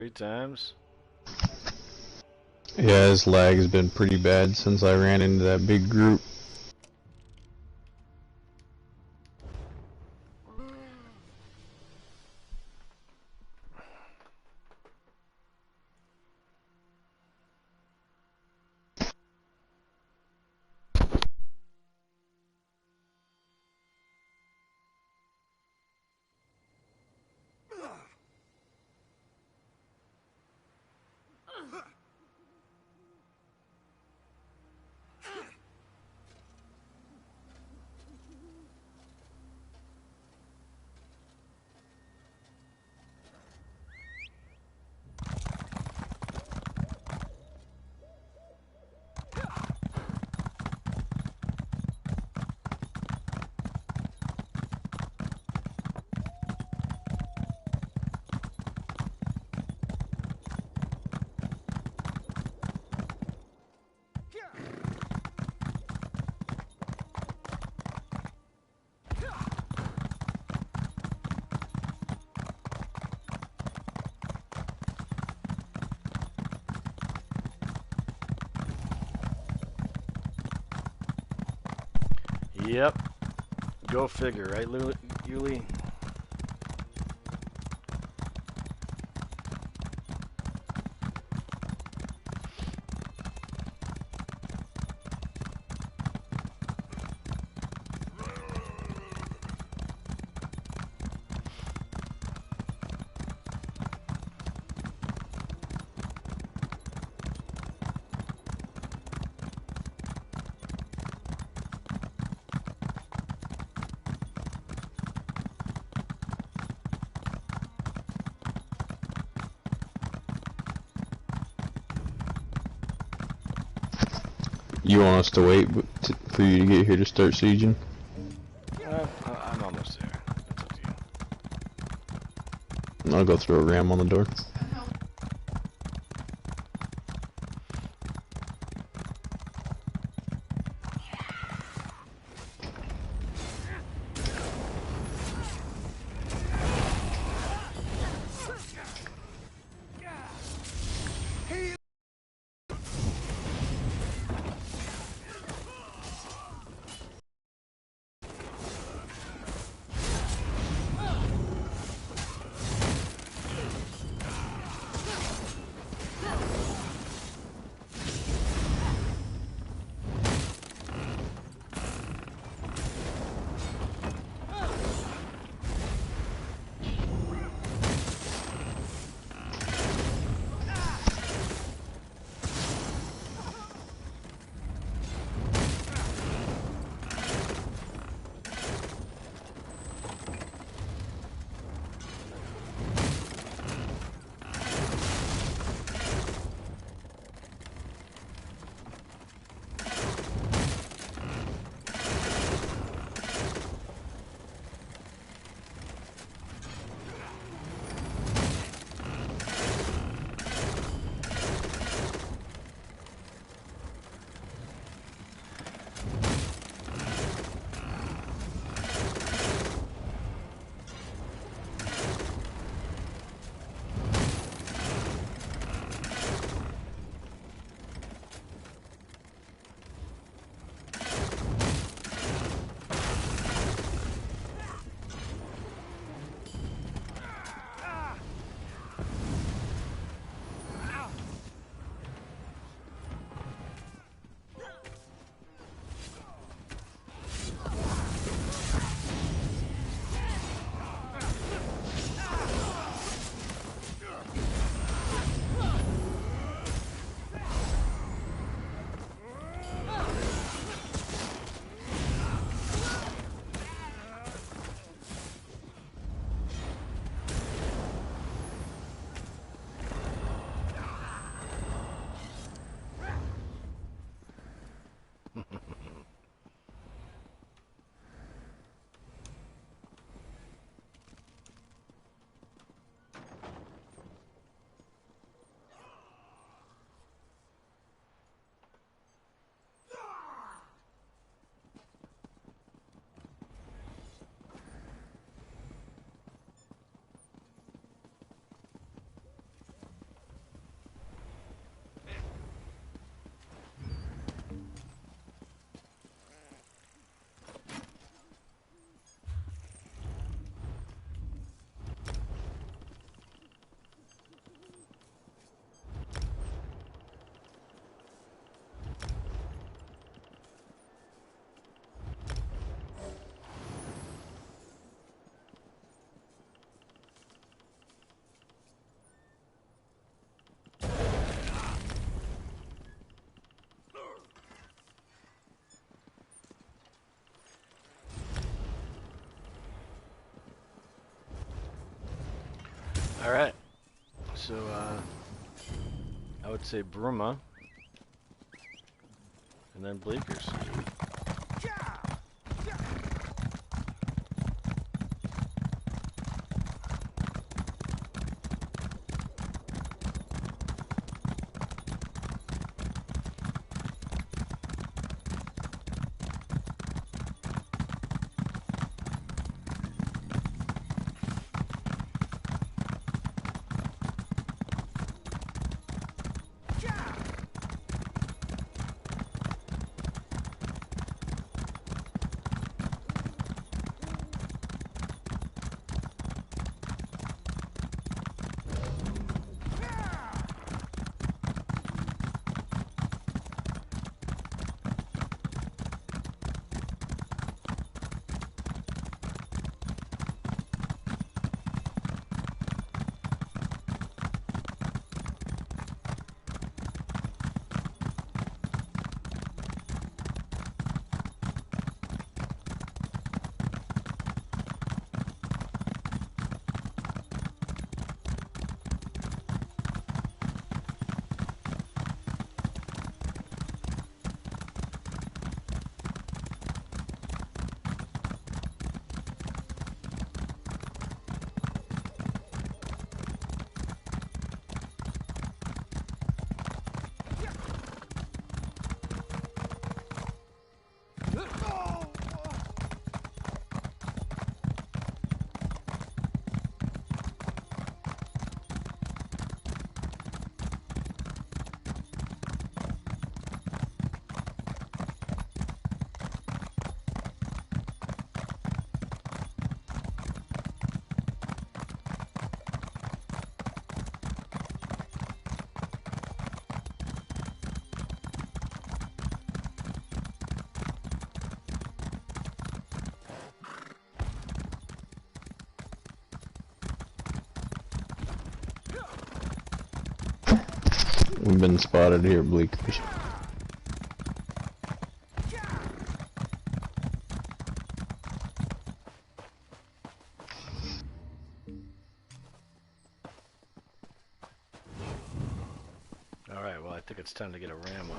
3 times. Yeah, his lag has been pretty bad since I ran into that big group. Yep. Go figure, right, Yuli? You want us to wait for you to get here to start sieging? I'm almost there. That's up to you. I'll go throw a ram on the door. Alright. So, I would say Bruma. And then Bleakers. We've been spotted here, Bleakers. Alright, well I think it's time to get a ram on.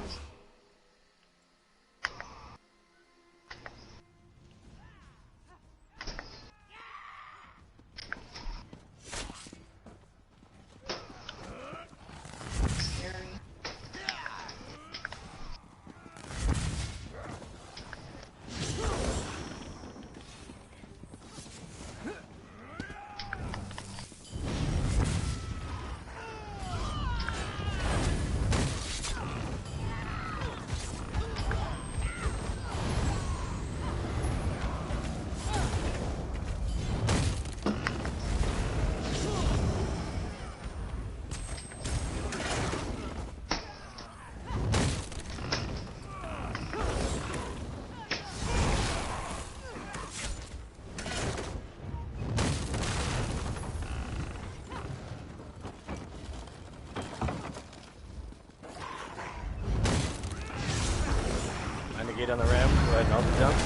Gate on the ram, go ahead and I'll jump.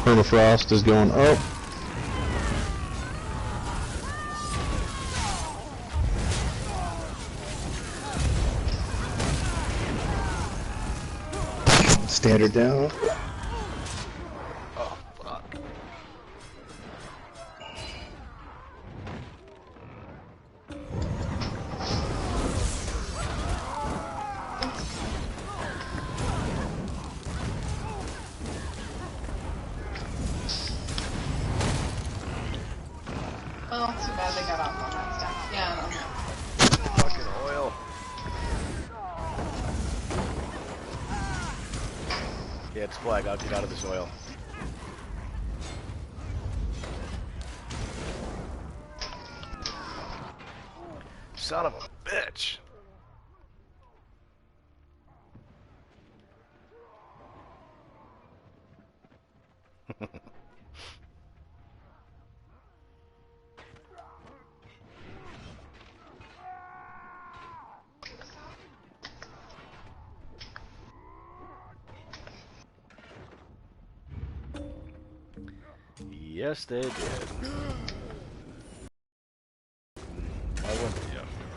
Permafrost is going up. Standard down. Oh, fuck. Well, too bad they got off on that stuff. Yeah, I know. Fucking oil. Yeah, it's flag. I'll get out of this oil. Son of a bitch. Yes, they did. Why wouldn't they outnumber,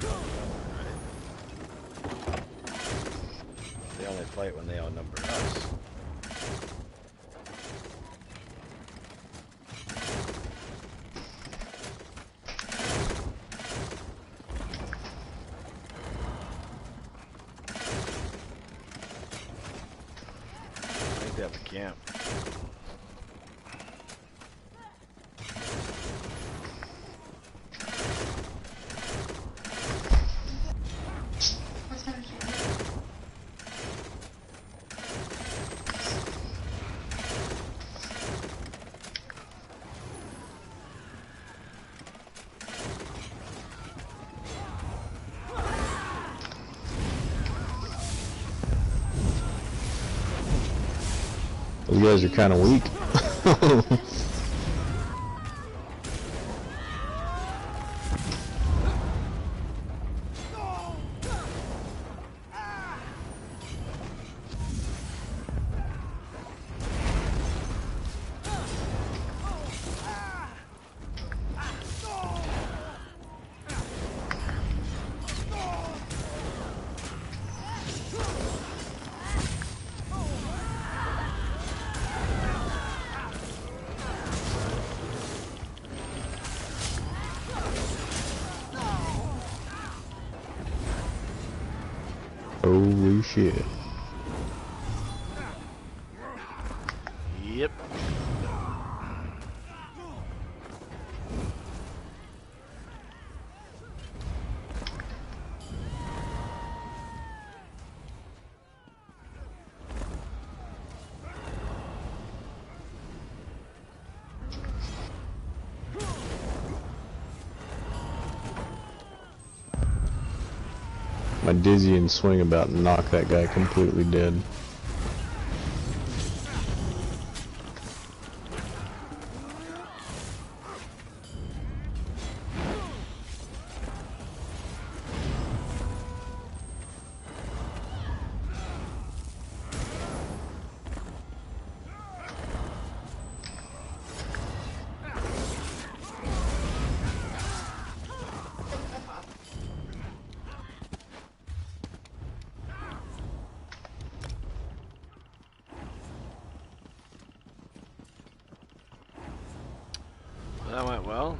right? They only fight when they outnumber us. I think they have a camp. What time is it? Those guys are kind of weak. Holy shit. Yep. My dizzy and swing about knocked that guy completely dead. That went well.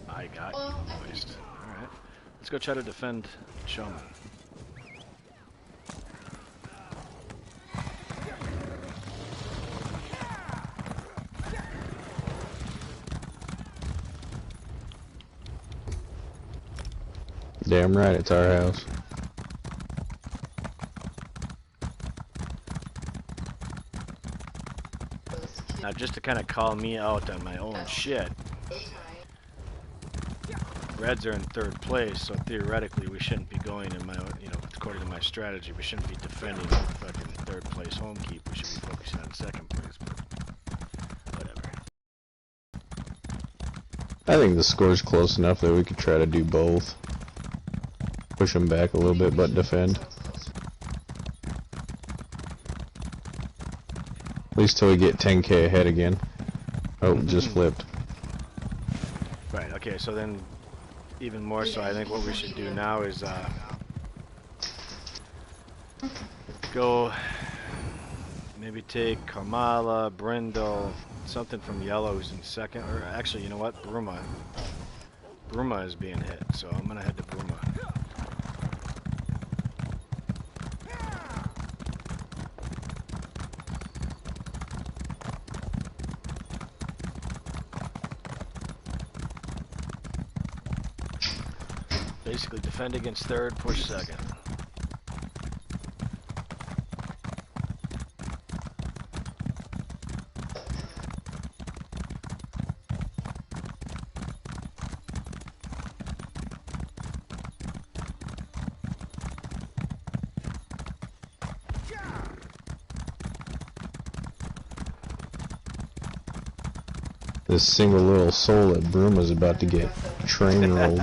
I got you voiced. Alright. Let's go try to defend Showman. Damn right, it's our house. Now, just to kind of call me out on my own shit, Reds are in third place, so theoretically we shouldn't be going in my, according to my strategy, we shouldn't be defending fucking third place home keep. We should be focusing on second place, but whatever. I think the score's close enough that we could try to do both. Push them back a little bit, but defend. At least till we get 10k ahead again. Oh, just flipped. Right, okay, so then even more so, I think what we should do now is go maybe take Kamala, Brindle, something from yellow who's in second, or actually, you know what, Bruma. Bruma is being hit, so I'm gonna head to Bruma. Basically defend against third, push second. This single little soul at Bruma's about to get train rolled.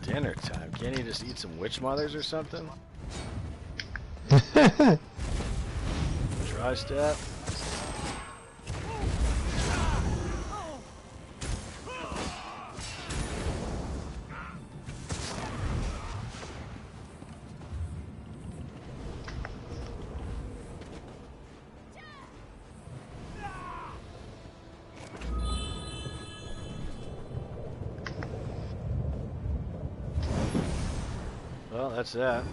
Dinner time. Can't you just eat some witch mothers or something? Try step. Well, that's that.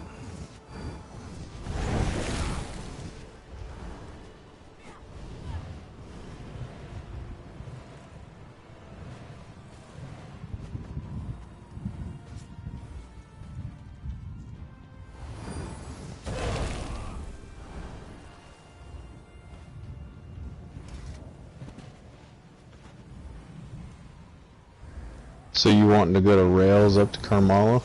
So you wanting to go to rails up to Karmala?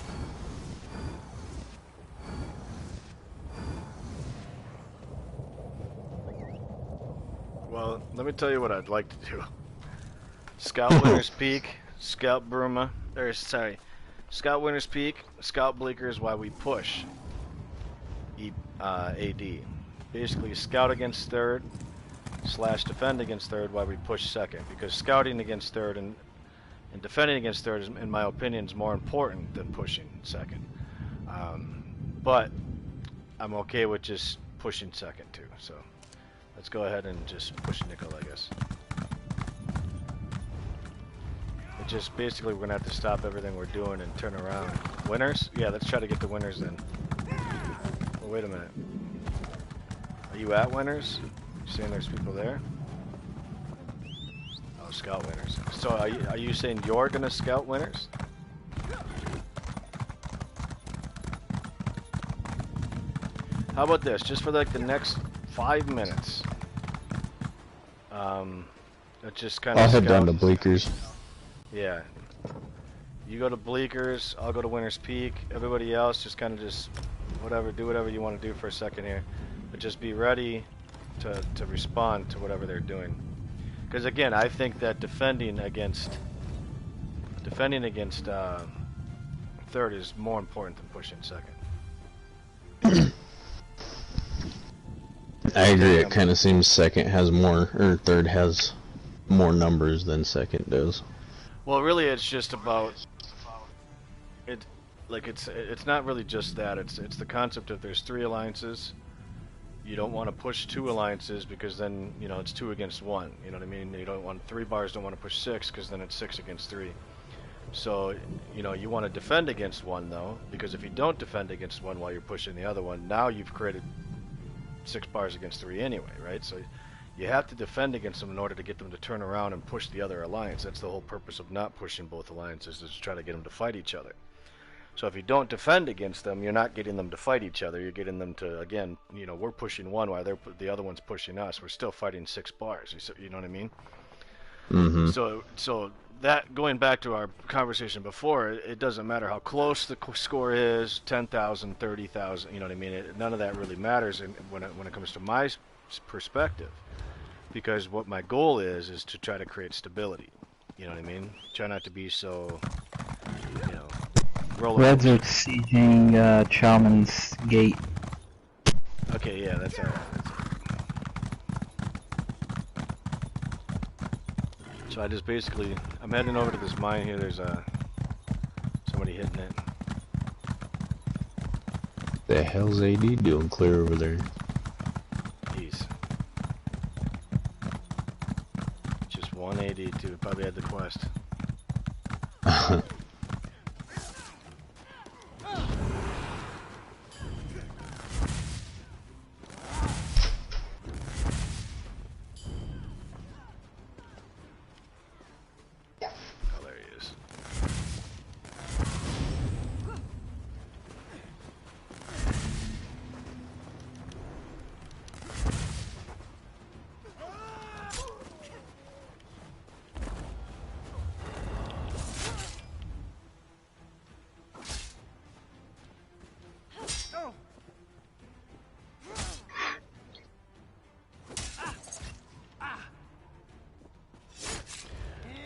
Well, let me tell you what I'd like to do. Scout Winter's Peak, Scout Bruma, or sorry, Scout Winter's Peak, Scout Bleaker is why we push AD. Basically, scout against third, / defend against third, why we push second. Because scouting against third and defending against third, is, in my opinion, is more important than pushing second. But I'm okay with just pushing second too. So let's go ahead and just push nickel, I guess. It just basically we're gonna have to stop everything we're doing and turn around. Winners? Yeah, let's try to get the winners then. Oh, wait a minute. Are you at winners? You saying there's people there? Oh, scout winners. So are you saying you're gonna scout winners? How about this? Just for like the next 5 minutes. Let's just kind of I'll head down to Bleakers. Yeah. You go to Bleakers, I'll go to Winter's Peak. Everybody else just kind of just whatever, do whatever you want to do for a second here. But just be ready to respond to whatever they're doing. Because again, I think that defending against third is more important than pushing second. I agree. It kind of seems second has more, or third has more numbers than second does. Well, really, it's just about it. Like it's not really just that. It's the concept of there's 3 alliances. You don't want to push 2 alliances because then it's 2 against 1. You know what I mean? You don't want 3 bars. Don't want to push 6 because then it's 6 against 3. So you want to defend against 1 though, because if you don't defend against 1 while you're pushing the other one, now you've created 6 bars against 3 anyway, right? So you have to defend against them in order to get them to turn around and push the other alliance. That's the whole purpose of not pushing both alliances, is to try to get them to fight each other. So if you don't defend against them, you're not getting them to fight each other. You're getting them to, again, we're pushing 1 while the other one's pushing us. We're still fighting 6 bars. You know what I mean? Mm-hmm. So that, going back to our conversation before, it doesn't matter how close the score is, 10,000, 30,000. You know what I mean? None of that really matters when it comes to my perspective, because what my goal is to try to create stability. You know what I mean? Try not to be so, Reds are sieging Chalman's gate. Okay, yeah, that's alright. So I just basically, I'm heading over to this mine here. There's somebody hitting it. The hell's AD doing clear over there? Jeez. Just 182. Probably had the quest.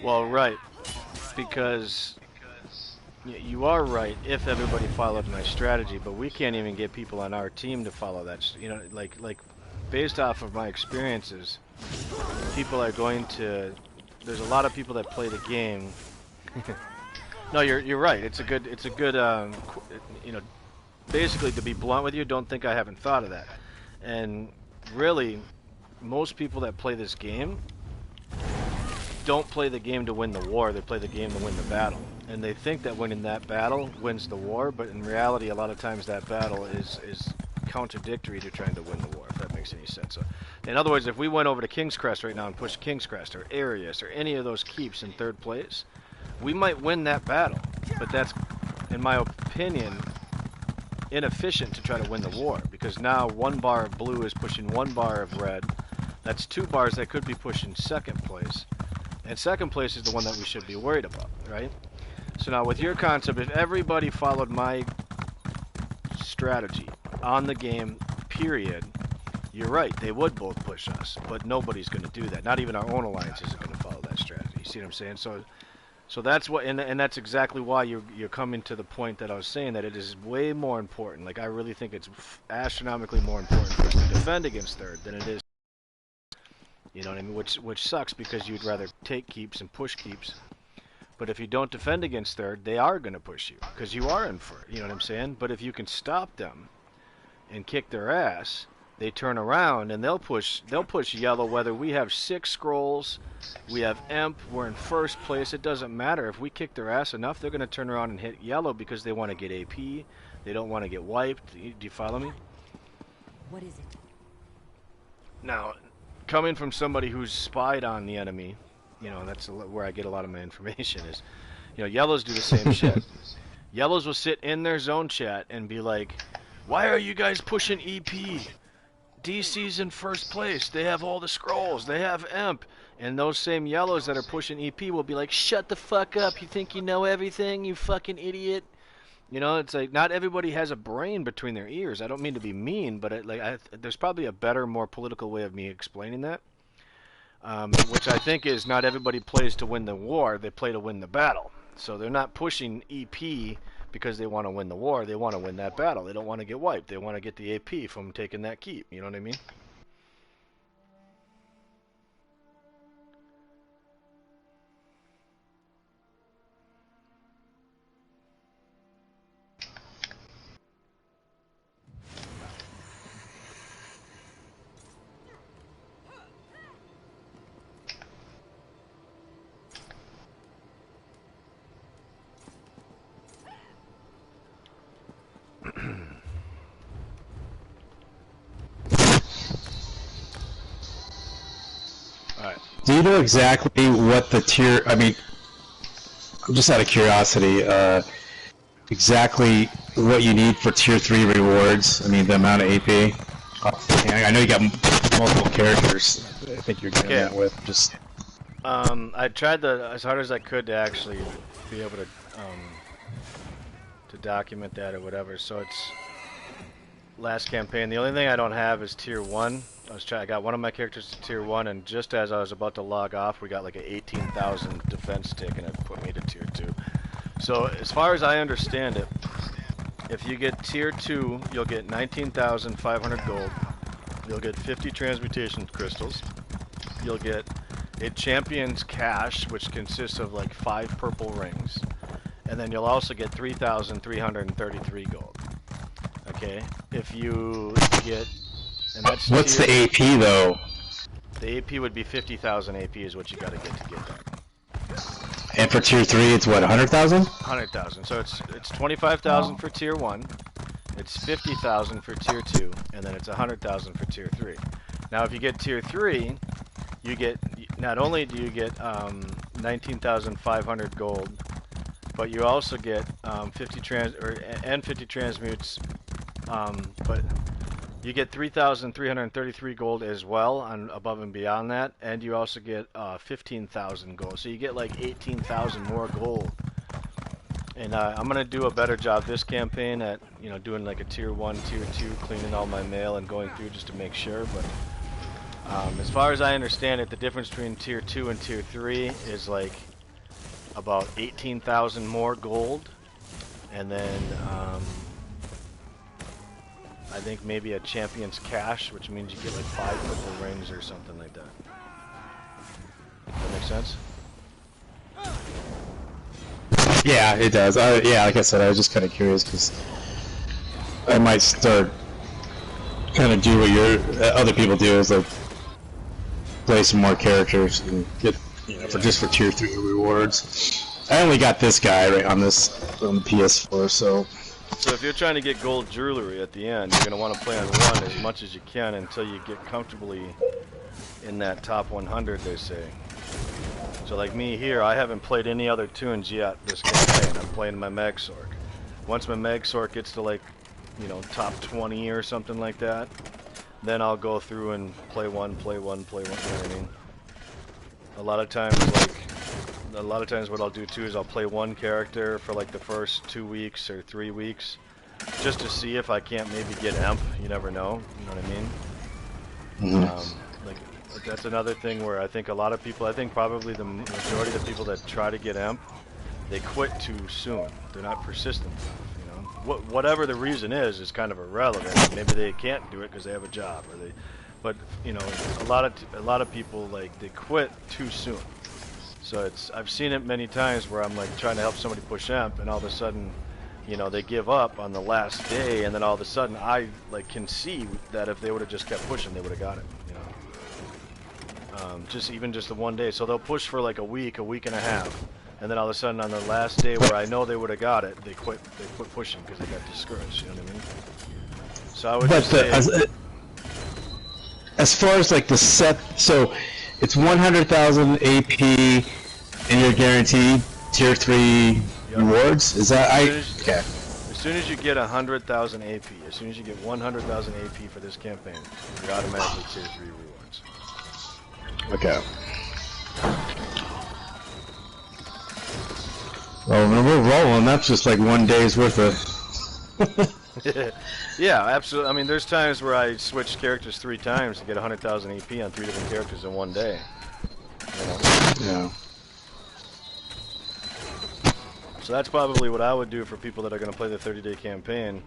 Well, right, because You are right if everybody followed my strategy, but we can't even get people on our team to follow that. You know, like based off of my experiences, people are going to. There's a lot of people that play the game. No, you're right. It's a good you know, basically, to be blunt with you, don't think I haven't thought of that. And really, most people that play this game don't play the game to win the war, they play the game to win the battle. And they think that winning that battle wins the war, but in reality, a lot of times that battle is contradictory to trying to win the war, if that makes any sense. So, in other words, if we went over to King's Crest right now and pushed King's Crest or Arius or any of those keeps in 3rd place, we might win that battle, but that's, in my opinion, inefficient to try to win the war, because now 1 bar of blue is pushing 1 bar of red. That's 2 bars that could be pushing 2nd place, and 2nd place is the one that we should be worried about, right? So now with your concept, if everybody followed my strategy on the game, period, you're right, they would both push us, but nobody's going to do that. Not even our own alliance is going to follow that strategy. You see what I'm saying? So that's what, and that's exactly why you're coming to the point that I was saying, that it is way more important. Like, I really think it's astronomically more important for us to defend against 3rd than it is, you know what I mean? Which sucks, because you'd rather take keeps and push keeps. But if you don't defend against 3rd, they are going to push you, because you are in 1st. You know what I'm saying? But if you can stop them and kick their ass, they turn around and they'll push yellow. Whether we have 6 scrolls, we have Imp, we're in 1st place, it doesn't matter. If we kick their ass enough, they're going to turn around and hit yellow, because they want to get AP. They don't want to get wiped. Do you follow me? What is it? Now, coming from somebody who's spied on the enemy, you know, that's where I get a lot of my information is, you know, yellows do the same shit. Yellows will sit in their zone chat and be like, why are you guys pushing EP? DC's in 1st place. They have all the scrolls. They have Imp. And those same yellows that are pushing EP will be like, shut the fuck up. You think you know everything, you fucking idiot? You know, it's like, not everybody has a brain between their ears. I don't mean to be mean, but there's probably a better, more political way of me explaining that. Which I think is, not everybody plays to win the war. They play to win the battle. So they're not pushing EP because they want to win the war. They want to win that battle. They don't want to get wiped. They want to get the AP from taking that keep. You know what I mean? Do you know exactly what the tier? I mean, I'm just out of curiosity. Exactly what you need for tier 3 rewards? I mean, the amount of AP. I know you got multiple characters. I think you're getting that with just. I tried as hard as I could to actually be able to document that or whatever. So it's last campaign. The only thing I don't have is tier 1. I got one of my characters to tier 1, and just as I was about to log off, we got like an 18,000 defense tick, and it put me to tier 2. So as far as I understand it, if you get tier 2, you'll get 19,500 gold. You'll get 50 transmutation crystals. You'll get a champion's cash, which consists of like 5 purple rings. And then you'll also get 3,333 gold. Okay? If you get... And that's What's the AP though? The AP would be 50,000 AP is what you got to get that. And for tier 3, it's what, 100,000? 100,000. So it's 25,000 for tier 1. It's 50,000 for tier 2, and then it's 100,000 for tier 3. Now, if you get tier 3, you get, not only do you get 19,500 gold, but you also get 50 transmutes, but you get 3,333 gold as well on above and beyond that, and you also get 15,000 gold. So you get like 18,000 more gold. And I'm gonna do a better job this campaign at, you know, doing like a tier 1, tier 2, cleaning all my mail and going through just to make sure. But as far as I understand it, the difference between tier 2 and tier 3 is like about 18,000 more gold and then I think maybe a champion's cash, which means you get like 5 purple rings or something like that. Does that make sense? Yeah, it does. Yeah, like I said, I was just kind of curious because I might start kind of do what other people do, is like play some more characters and get, for tier 3 rewards. I only got this guy right on the PS4, so. So if you're trying to get gold jewelry at the end, you're gonna want to play on 1 as much as you can until you get comfortably in that top 100, they say. So like me here, I haven't played any other tunes yet this campaign. I'm playing my Mag Sork. Once my Mag Sork gets to like, top 20 or something like that, then I'll go through and play one, you know what I mean? A lot of times what I'll do too is I'll play one character for like the first 2 weeks or 3 weeks, just to see if I can't maybe get Emp. You never know, you know what I mean? Like, that's another thing where I think a lot of people, I think probably the majority of the people that try to get Emp, they quit too soon. They're not persistent enough, Whatever the reason is kind of irrelevant. Maybe they can't do it because they have a job, or but a lot of people, like, they quit too soon. So I've seen it many times where I'm like trying to help somebody push Emp, and all of a sudden, they give up on the last day, and then all of a sudden I like can see that if they would have just kept pushing, they would have got it. Even just the one day. So they'll push for like a week and a half, and then all of a sudden on the last day where I know they would have got it, they quit pushing because they got discouraged. You know what I mean? So I would just say, as far as like the set, so it's 100,000 AP, and you're guaranteed tier 3 rewards. Is that okay? As soon as you get 100,000 AP, as soon as you get 100,000 AP for this campaign, you're automatically tier 3 rewards. Okay. Well, when we're rolling, that's just like one day's worth of. Yeah, absolutely. I mean, there's times where I switch characters 3 times to get 100,000 AP on 3 different characters in one day. Yeah. So that's probably what I would do for people that are going to play the 30-day campaign,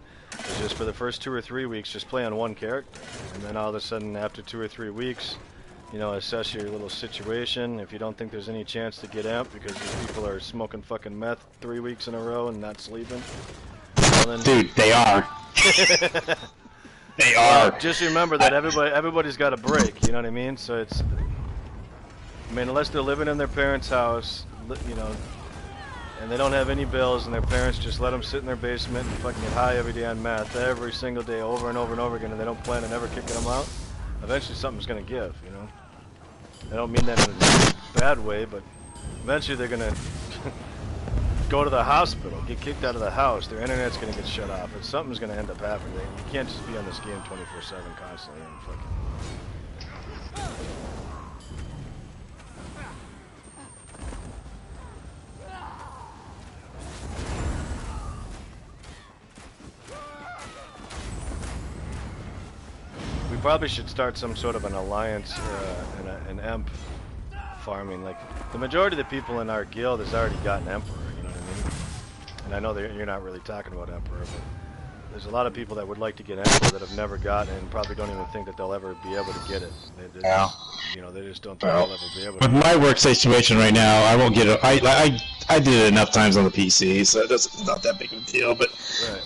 is just for the first 2 or 3 weeks, just play on one character. And then all of a sudden, after 2 or 3 weeks, assess your little situation. If you don't think there's any chance to get Amp because these people are smoking fucking meth 3 weeks in a row and not sleeping, well then... Dude, they are. They are. Just remember that everybody's got a break, you know what I mean? So it's... I mean, unless they're living in their parents' house, and they don't have any bills, and their parents just let them sit in their basement and fucking get high every day on meth every single day over and over and over again, and they don't plan on ever kicking them out, eventually something's going to give, I don't mean that in a bad way, but eventually they're going to go to the hospital, get kicked out of the house, their internet's going to get shut off, and something's going to end up happening. You can't just be on this game 24/7 constantly and fucking... We probably should start some sort of an alliance or an Emp farming. Like, the majority of the people in our guild has already gotten Emperor, you know what I mean? And I know that you're not really talking about Emperor, but there's a lot of people that would like to get Emperor that have never gotten it and probably don't even think that they'll ever be able to get it. They just, they just don't think they'll ever be able to. With my work situation right now, I won't get it. I did it enough times on the PC, so it's not that big of a deal, but... Right.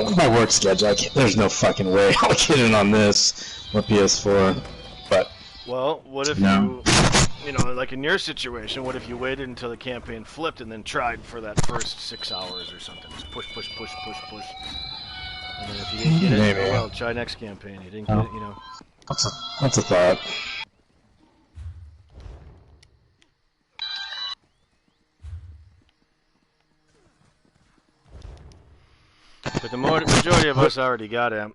With my work schedule, there's no fucking way I'll get in on this on PS4. But well, what if like in your situation, what if you waited until the campaign flipped and then tried for that first 6 hours or something? Just push. And then if you didn't get it, well, try next campaign. You didn't get it, That's a thought. But the majority of us already got Amp.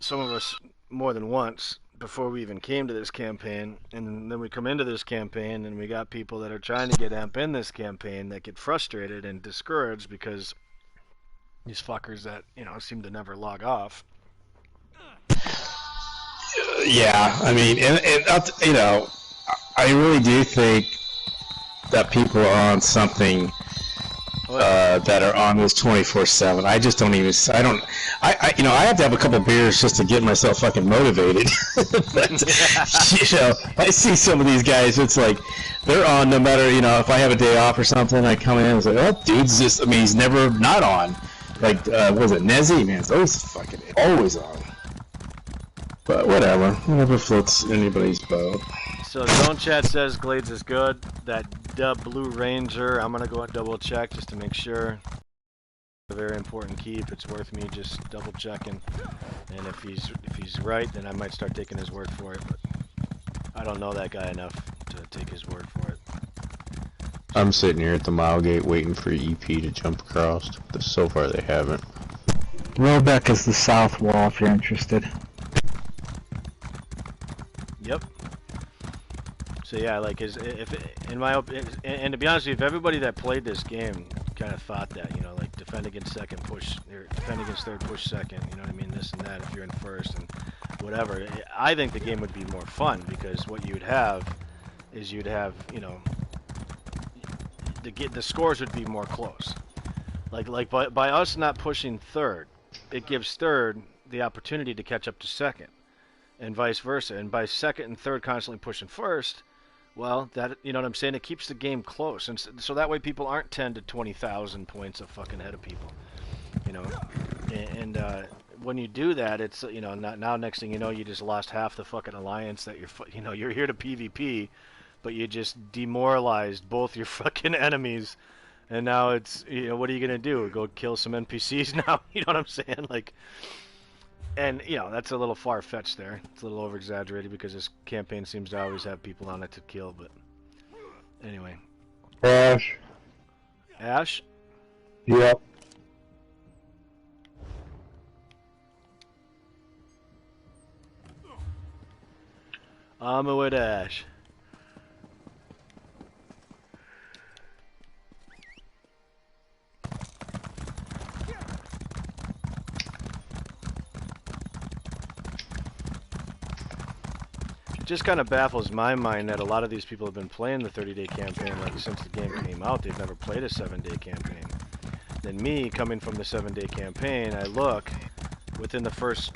Some of us more than once before we even came to this campaign. And then we come into this campaign and we got people that are trying to get Amp in this campaign that get frustrated and discouraged because these fuckers that, seem to never log off. Yeah, I mean, and I really do think that people are on something that are on this 24/7. I just don't even. I have to have a couple beers just to get myself fucking motivated. But I see some of these guys. It's like they're on no matter. If I have a day off or something, I come in and say, "Oh, dude's just." I mean, he's never not on. Like, was it Nezzy? Man, it's always on. But whatever floats anybody's boat. So Zone Chat says Glades is good. That Blue Ranger, I'm gonna go and double check just to make sure. A very important keep. It's worth me just double checking. And if he's right, then I might start taking his word for it. But I don't know that guy enough to take his word for it. I'm sitting here at the mile gate waiting for EP to jump across. So far they haven't. Robeck is the south wall if you're interested. Yep. So yeah, like in my opinion, and to be honest with you, if everybody that played this game kind of thought that, like defend against second, push, or defend against third, push second, you know what I mean, this and that, if you're in first and whatever, I think the game would be more fun because what you'd have is the scores would be more close. Like by us not pushing third, it gives third the opportunity to catch up to second, and vice versa. And by second and third constantly pushing first, well, that, you know what I'm saying, it keeps the game close, and so that way people aren't 10 to 20,000 points a fucking head of people, and when you do that, it's now next thing you know, you just lost half the fucking alliance that you're here to PvP, but you just demoralized both your fucking enemies, and now it's what are you gonna do? Go kill some NPCs now? You know what I'm saying? Like. And, that's a little far-fetched there. It's a little over-exaggerated because this campaign seems to always have people on it to kill, but... Anyway. Ash. Ash? Yep. I'm with Ash. It just kind of baffles my mind that a lot of these people have been playing the 30-day campaign since the game came out. They've never played a 7-day campaign. Then me, coming from the 7-day campaign, I look, within the first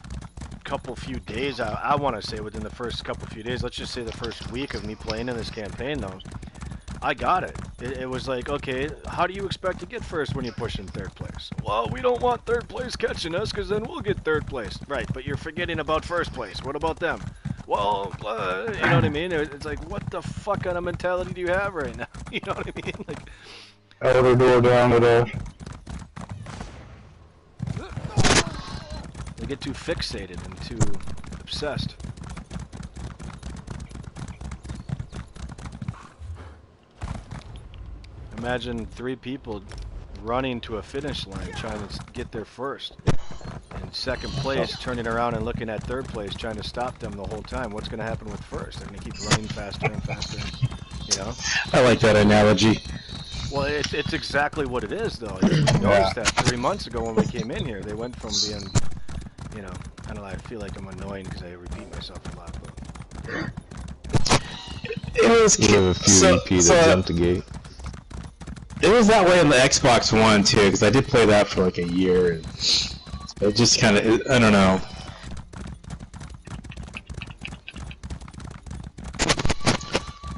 few days, I want to say within the first few days, let's just say the first week of me playing in this campaign though, I got it. It was like, okay, how do you expect to get first when you're pushing third place? Well, we don't want third place catching us because then we'll get third place. Right, but you're forgetting about first place. What about them? Well, you know what I mean? It's like, what the fuck kind of mentality do you have right now? You know what I mean? Like, Outer door down with us. they get too fixated and too obsessed. Imagine 3 people running to a finish line trying to get there first. In second place, turning around and looking at third place, trying to stop them the whole time. What's going to happen with first? They're going to keep running faster and faster, I like that analogy. Well, it's exactly what it is, though. You noticed that 3 months ago when we came in here, they went from being, I don't know, I feel like I'm annoying because I repeat myself a lot, but... It was We have a few EP that jumped the gate. It was that way on the Xbox One, too, because I did play that for like a year, and it just kind of, I don't know.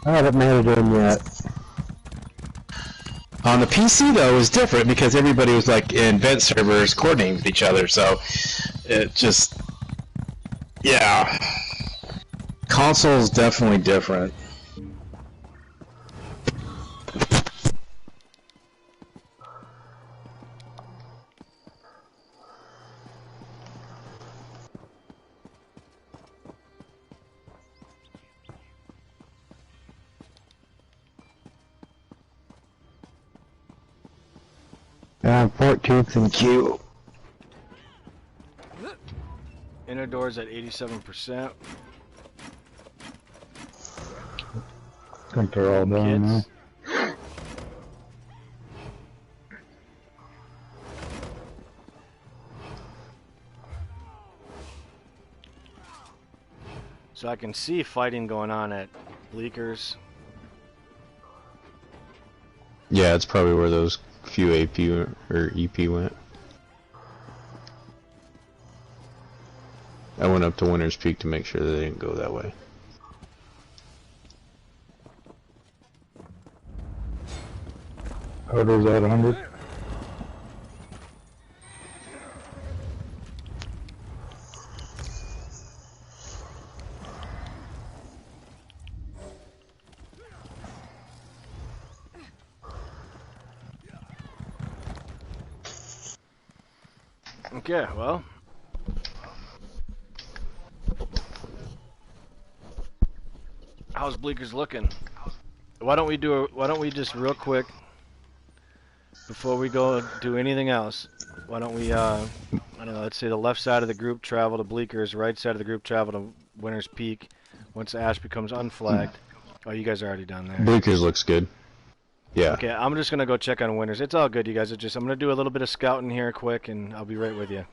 I haven't made it in yet. On the PC, though, it was different because everybody was like in vent servers coordinating with each other, so it just, yeah. Console's definitely different. I'm 14th in queue. Inner doors at 87%. I think they're all done now. So I can see fighting going on at Bleakers. Yeah, it's probably where those few AP or EP went. I went up to Winter's Peak to make sure they didn't go that way. Order's at 100. Okay, well. How's Bleeker's looking? Why don't we just real quick, before we go do anything else, why don't we, I don't know, let's say the left side of the group travel to Bleeker's, right side of the group travel to Winter's Peak. Once Ash becomes unflagged. Oh, you guys are already down there. Bleeker's looks good. Yeah. Okay, I'm just going to go check on Winters. It's all good, you guys. I'm going to do a little bit of scouting here quick, and I'll be right with you.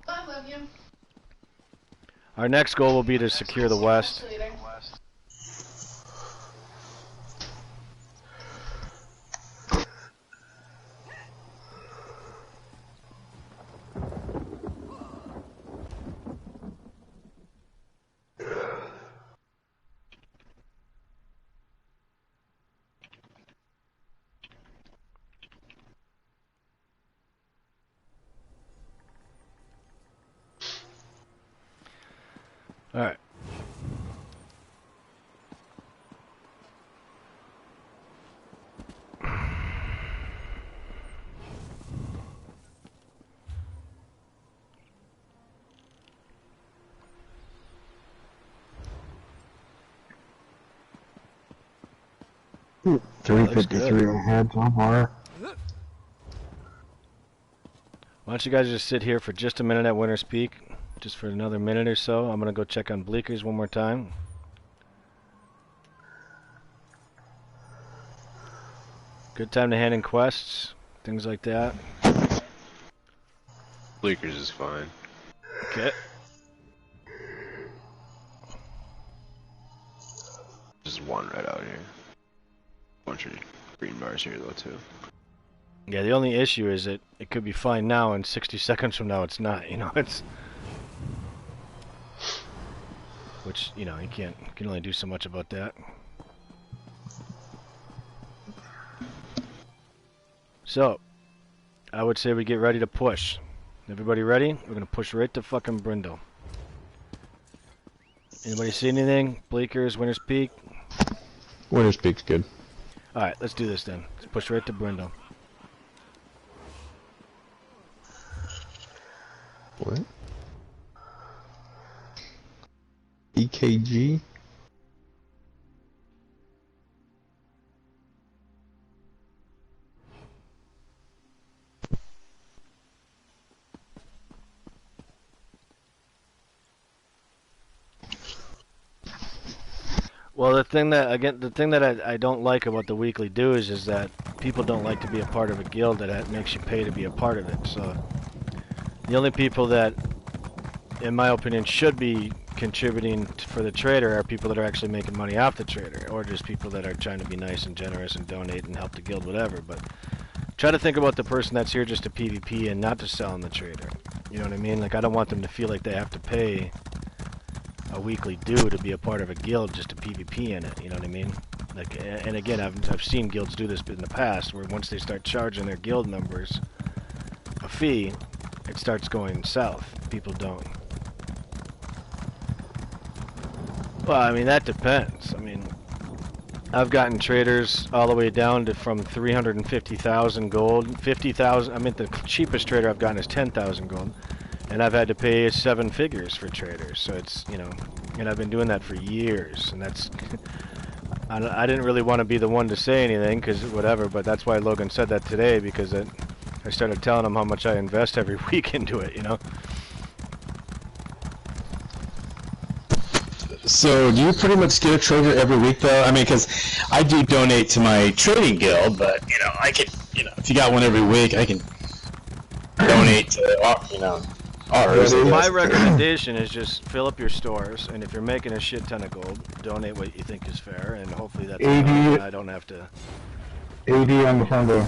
I love you. Our next goal will be to secure the west. All right. Hmm. 353 ahead somewhere. Why don't you guys just sit here for just a minute at Winter's Peak? Just for another minute or so. I'm going to go check on Bleeker's one more time. Good time to hand in quests, things like that. Bleeker's is fine. Okay. Just one right out here. Bunch of green bars here though too. Yeah, the only issue is that it could be fine now, and 60 seconds from now it's not. You know, it's... Which, you know, you can only do so much about that. So, I would say we get ready to push. Everybody ready? We're gonna push right to fucking Brindle. Anybody see anything? Bleeker's, Winter's Peak? Winter's Peak's good. Alright, let's do this then. Let's push right to Brindle. What? EKG? Well, the thing that I don't like about the weekly dues is that people don't like to be a part of a guild that makes you pay to be a part of it. So the only people that, in my opinion, should be contributing for the trader are people that are actually making money off the trader, or just people that are trying to be nice and generous and donate and help the guild, whatever. But try to think about the person that's here just to PvP and not to sell on the trader. You know what I mean? Like, I don't want them to feel like they have to pay a weekly due to be a part of a guild just to PvP in it. You know what I mean? Like, and again, I've seen guilds do this in the past, where once they start charging their guild members a fee, it starts going south. People don't. Well, I mean, that depends. I mean, I've gotten traders all the way down to from 350,000 gold, 50,000. I mean, the cheapest trader I've gotten is 10,000 gold, and I've had to pay 7 figures for traders. So it's, you know, and I've been doing that for years, and that's. I didn't really want to be the one to say anything, because whatever, but that's why Logan said that today, because I started telling him how much I invest every week into it, you know. So, do you pretty much get a trader every week, though? I mean, because I do donate to my trading guild, but, you know, I could, you know, if you got one every week, I can donate to, you know, Ours, I My guess. recommendation is just fill up your stores, and if you're making a shit ton of gold, donate what you think is fair, and hopefully that's 80 enough, and I don't have to. 80 on the Funday.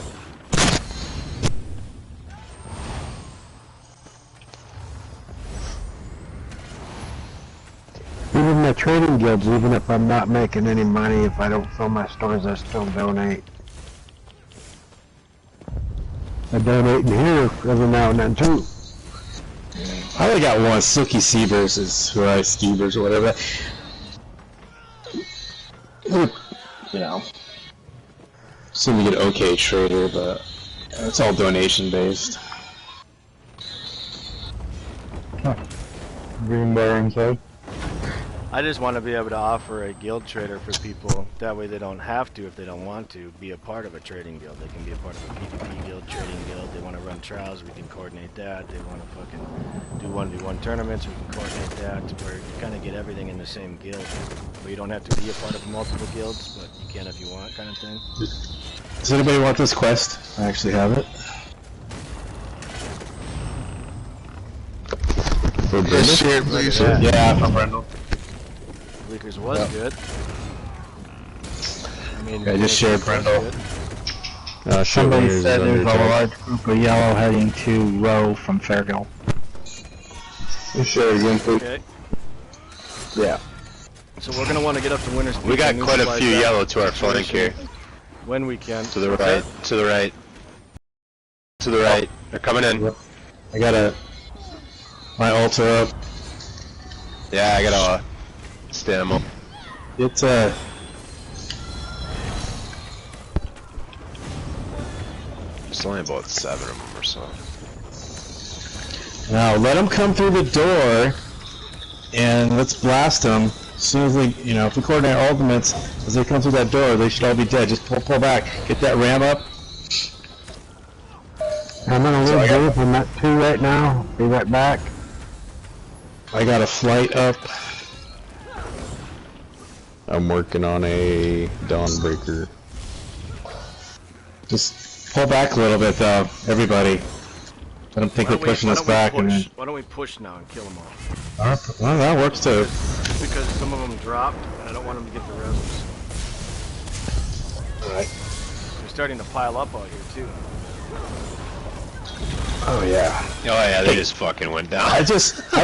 Even the trading guilds, even if I'm not making any money, if I don't fill my stores, I still donate. I donate in here every now and then too. I only got one, Silky Seavers is who I Skeevers or whatever. You know. Seem to get okay trader, but it's all donation based. Green bar inside. I just want to be able to offer a guild trader for people. That way they don't have to, if they don't want to, be a part of a trading guild. They can be a part of a PvP guild, trading guild. They want to run trials, we can coordinate that. They want to fucking do 1v1 tournaments, we can coordinate that. To where you kind of get everything in the same guild. Where you don't have to be a part of multiple guilds, but you can if you want, kind of thing. Does anybody want this quest? I actually have it. Just share it, please. Yeah, from Randall. Leakers was good. I mean, I just shared Brendel. Somebody Shieldwingers said is there's under a attack. large group of yellow heading to Row from Fairgill. You share again, please. Okay, Yeah. so we're gonna want to get up to Winter's Peak. We got and quite a neutralize few that yellow to our flank situation here. when we can. To the right, to the right. To the right. They're coming in. I got my altar up. Yeah, I got a stand them up. It's There's only about 7 of them or so. now let them come through the door, and let's blast them. As soon as they, you know, if we coordinate our ultimates, as they come through that door, they should all be dead. Just pull back, get that ram up. I'm in a little booth. I'm at 2 right now. Be right back. I got a flight up. I'm working on a Dawnbreaker. Just pull back a little bit, though, everybody. I don't think they're pushing us back. And then, Why don't we push now and kill them all? well, that works too. Because some of them dropped, and I don't want them to get the reses. Alright. They're starting to pile up out here too. Oh yeah. Oh yeah, they just fucking went down. I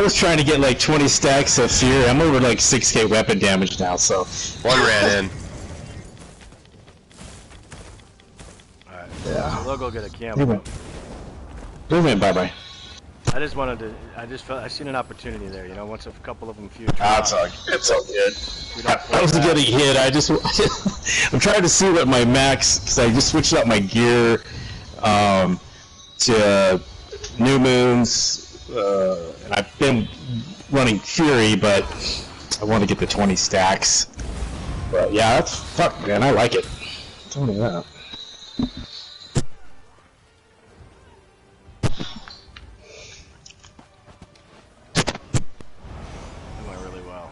was trying to get like 20 stacks of Fury. I'm over like 6k weapon damage now, so. One ran in. Alright. Yeah. So they'll go get a camp. Bye-bye. I just wanted to. I seen an opportunity there. You know, once a couple of them few. It's all good. We don't I wasn't play getting hit. I'm trying to see what my max, because I just switched out my gear to New Moons, and I've been running Fury, but I want to get the 20 stacks. But yeah, that's fuck, man. I like it. Tell me that. That went really well.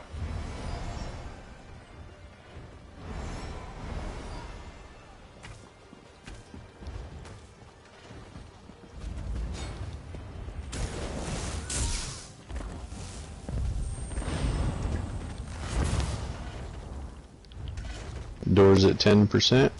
Doors at 10%.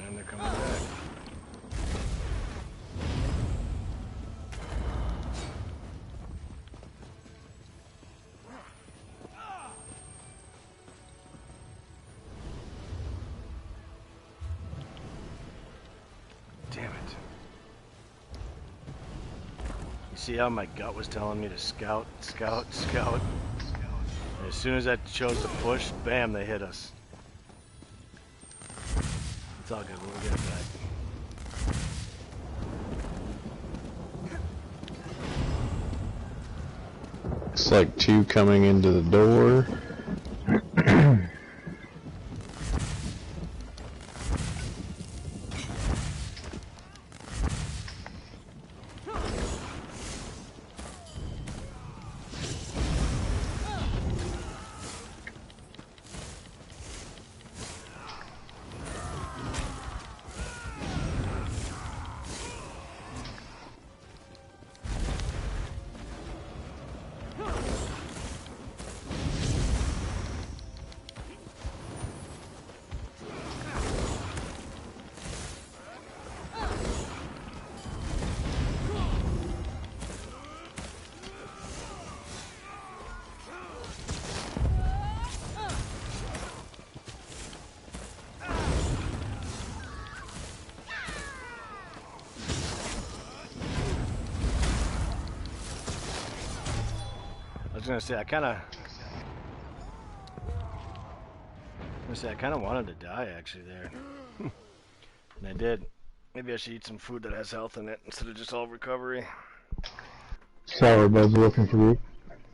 And they're coming back. Damn it. You see how my gut was telling me to scout, scout, scout? And as soon as I chose to push, bam, they hit us. It's all good. We'll get it back. Looks like 2 coming into the door. I was gonna say I kind of wanted to die actually there, and I did. Maybe I should eat some food that has health in it instead of just all recovery. Sour Bud's looking for you.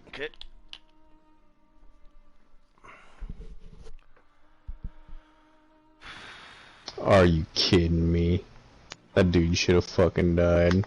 Okay. Are you kidding me? That dude should have fucking died.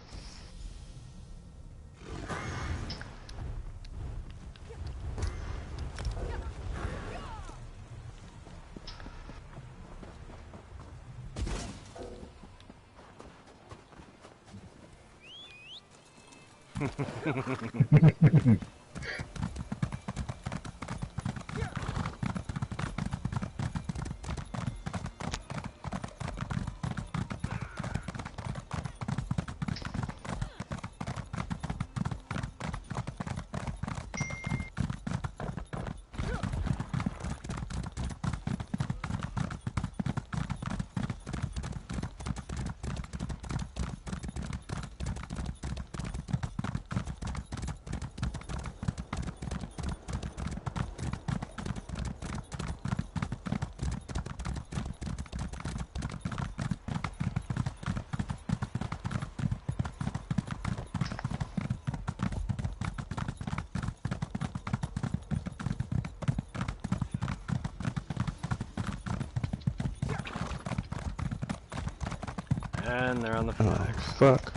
And they're on the Oh, flags. fuck.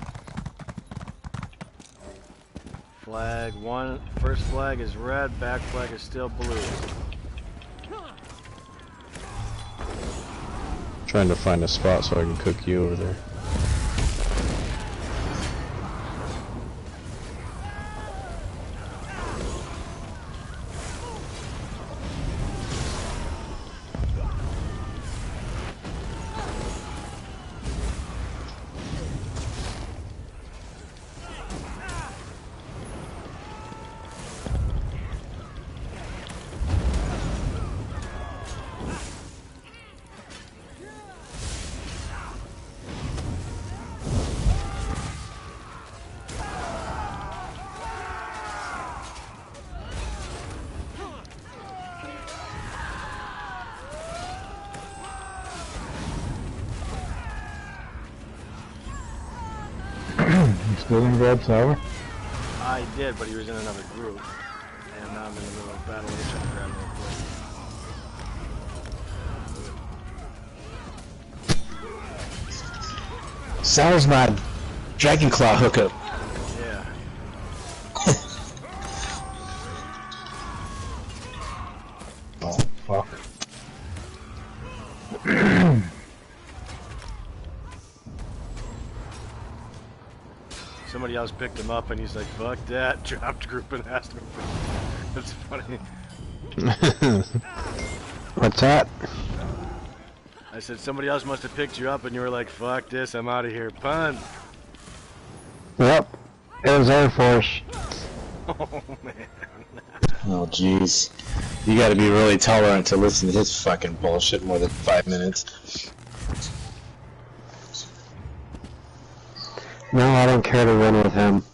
Flag one, first flag is red, back flag is still blue. Trying to find a spot so I can cook you over there. You still didn't grab Sour? I did, but he was in another group. And now I'm in the middle of battle. We're trying to grab him real quick. Sounds my Dragon Claw hookup. Yeah. Oh, fuck. Somebody else picked him up and he's like, fuck that, dropped group and asked me. That's funny. What's that? I said, somebody else must have picked you up and you were like, fuck this, I'm out of here. Pun. Yep. It was Air Force. Oh, man. Oh jeez. You gotta be really tolerant to listen to his fucking bullshit more than 5 minutes. No, I don't care to run with him.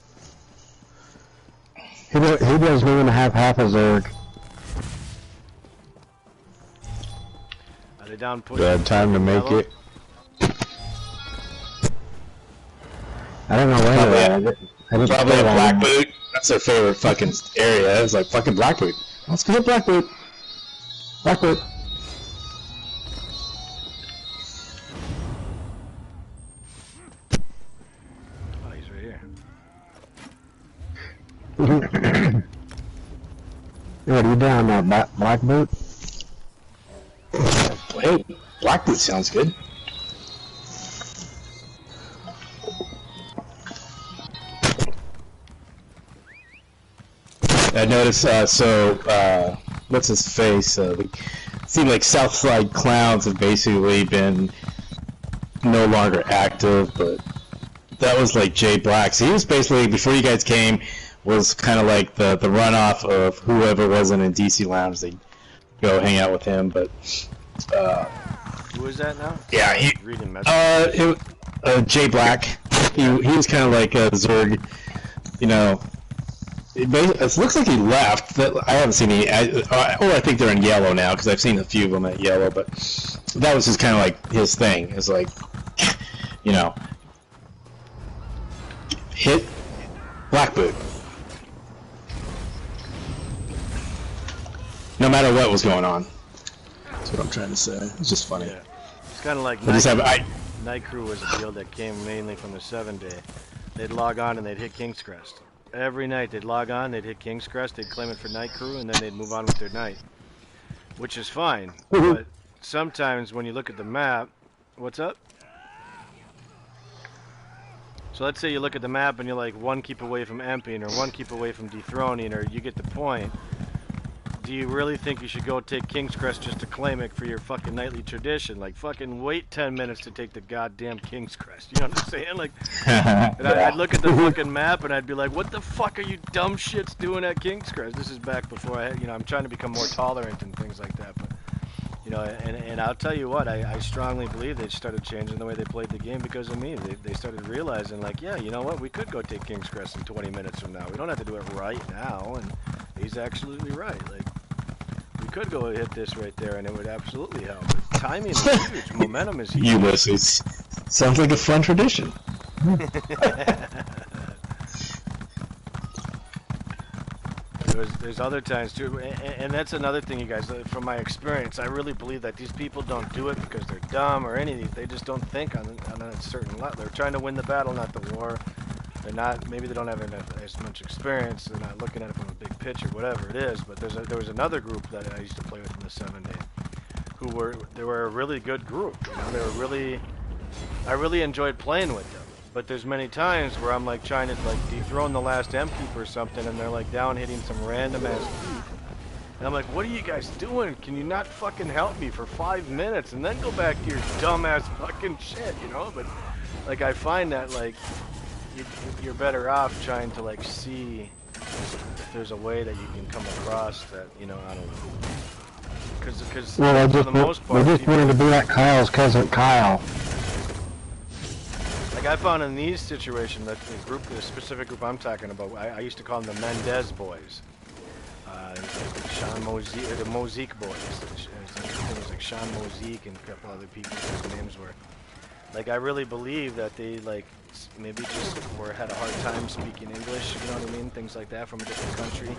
He doesn't even have half a Zerg. Are they down Do I have time to make it? I don't know where they're at. I didn't Probably play a that Black one. Boot. That's their favorite fucking area. It's like fucking Black Boot. Let's go to Black Boot. Black Boot. Oh, he's right here. What are you down there, Black Boot? Hey, Black Boot sounds good. I noticed, what's his face? It seemed like Southside Clowns have basically been no longer active, but that was like Jay Black. So he was basically, before you guys came, was kind of like the runoff of whoever wasn't in DC Lounge. They'd go hang out with him, but... Who is that now? Yeah, he... Reading messages. Jay Black. He was kind of like Zerg, you know... It looks like he left. I haven't seen any. I think they're in yellow now because I've seen a few of them at yellow. But that was just kind of like his thing. It's like, you know, hit Black Boot. No matter what was going on. That's what I'm trying to say. It's just funny. Yeah. It's kind of like Night Crew was a deal that came mainly from the 7-day. They'd log on and they'd hit King's Crest. Every night they'd log on, they'd hit King's Crest, they'd claim it for Night Crew, and then they'd move on with their night. Which is fine, but sometimes when you look at the map... What's up? So let's say you look at the map and you're like one keep away from emptying or one keep away from dethroning, or you get the point. Do you really think you should go take King's Crest just to claim it for your fucking nightly tradition? Like, fucking wait 10 minutes to take the goddamn King's Crest. You know what I'm saying? Like, and I'd look at the fucking map and I'd be like, what the fuck are you dumb shits doing at King's Crest? This is back before I'm trying to become more tolerant and things like that. But, you know, and I'll tell you what, I strongly believe they started changing the way they played the game because of me. They started realizing, like, yeah, you know what, we could go take King's Crest in 20 minutes from now. We don't have to do it right now. And he's absolutely right. Like, we could go hit this right there, and it would absolutely help. But timing is huge. Momentum is huge. Ulysses. Sounds like a fun tradition. There's other times too, and that's another thing, you guys. From my experience, I really believe that these people don't do it because they're dumb or anything. They just don't think on a certain level. They're trying to win the battle, not the war. They're not. Maybe they don't have as much experience. They're not looking at it from a big picture, whatever it is. But there was another group that I used to play with in the 7-day, they were a really good group. You know, they were really. I really enjoyed playing with them. But there's many times where I'm like trying to like dethrone the last M keep or something, and they're like down hitting some random ass keep. And I'm like, what are you guys doing? Can you not fucking help me for 5 minutes and then go back to your dumbass fucking shit, you know? But like I find that like you're better off trying to like see if there's a way that you can come across that, you know, I don't know. Because Well, for the most part, we just wanted to be like Kyle's cousin Kyle. Like I found in these situations that the specific group I'm talking about, I used to call them the Mendez boys. Sean Mozique, the Mozique boys. It was like Sean Mozique and a couple other people whose names were. Like I really believe that they like maybe just had a hard time speaking English, you know what I mean? Things like that from a different country.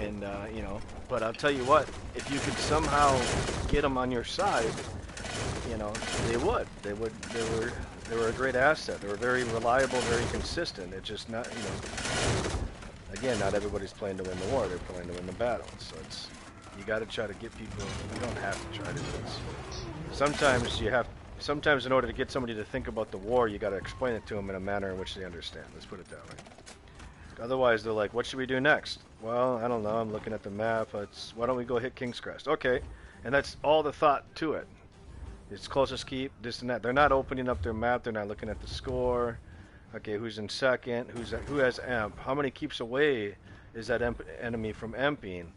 And you know, but I'll tell you what, if you could somehow get them on your side, you know, they were a great asset. They were very reliable, very consistent. It's just not, you know, again, not everybody's playing to win the war. They're playing to win the battle. So it's, you got to try to get people, you don't have to try to do this. Sometimes in order to get somebody to think about the war, you got to explain it to them in a manner in which they understand. Let's put it that way. Otherwise, they're like, what should we do next? Well, I don't know. I'm looking at the map. Why don't we go hit King's Crest? Okay. And that's all the thought to it. It's closest keep, this and that. They're not opening up their map. They're not looking at the score. Okay, who's in second? Who has emp? How many keeps away is that enemy from emping?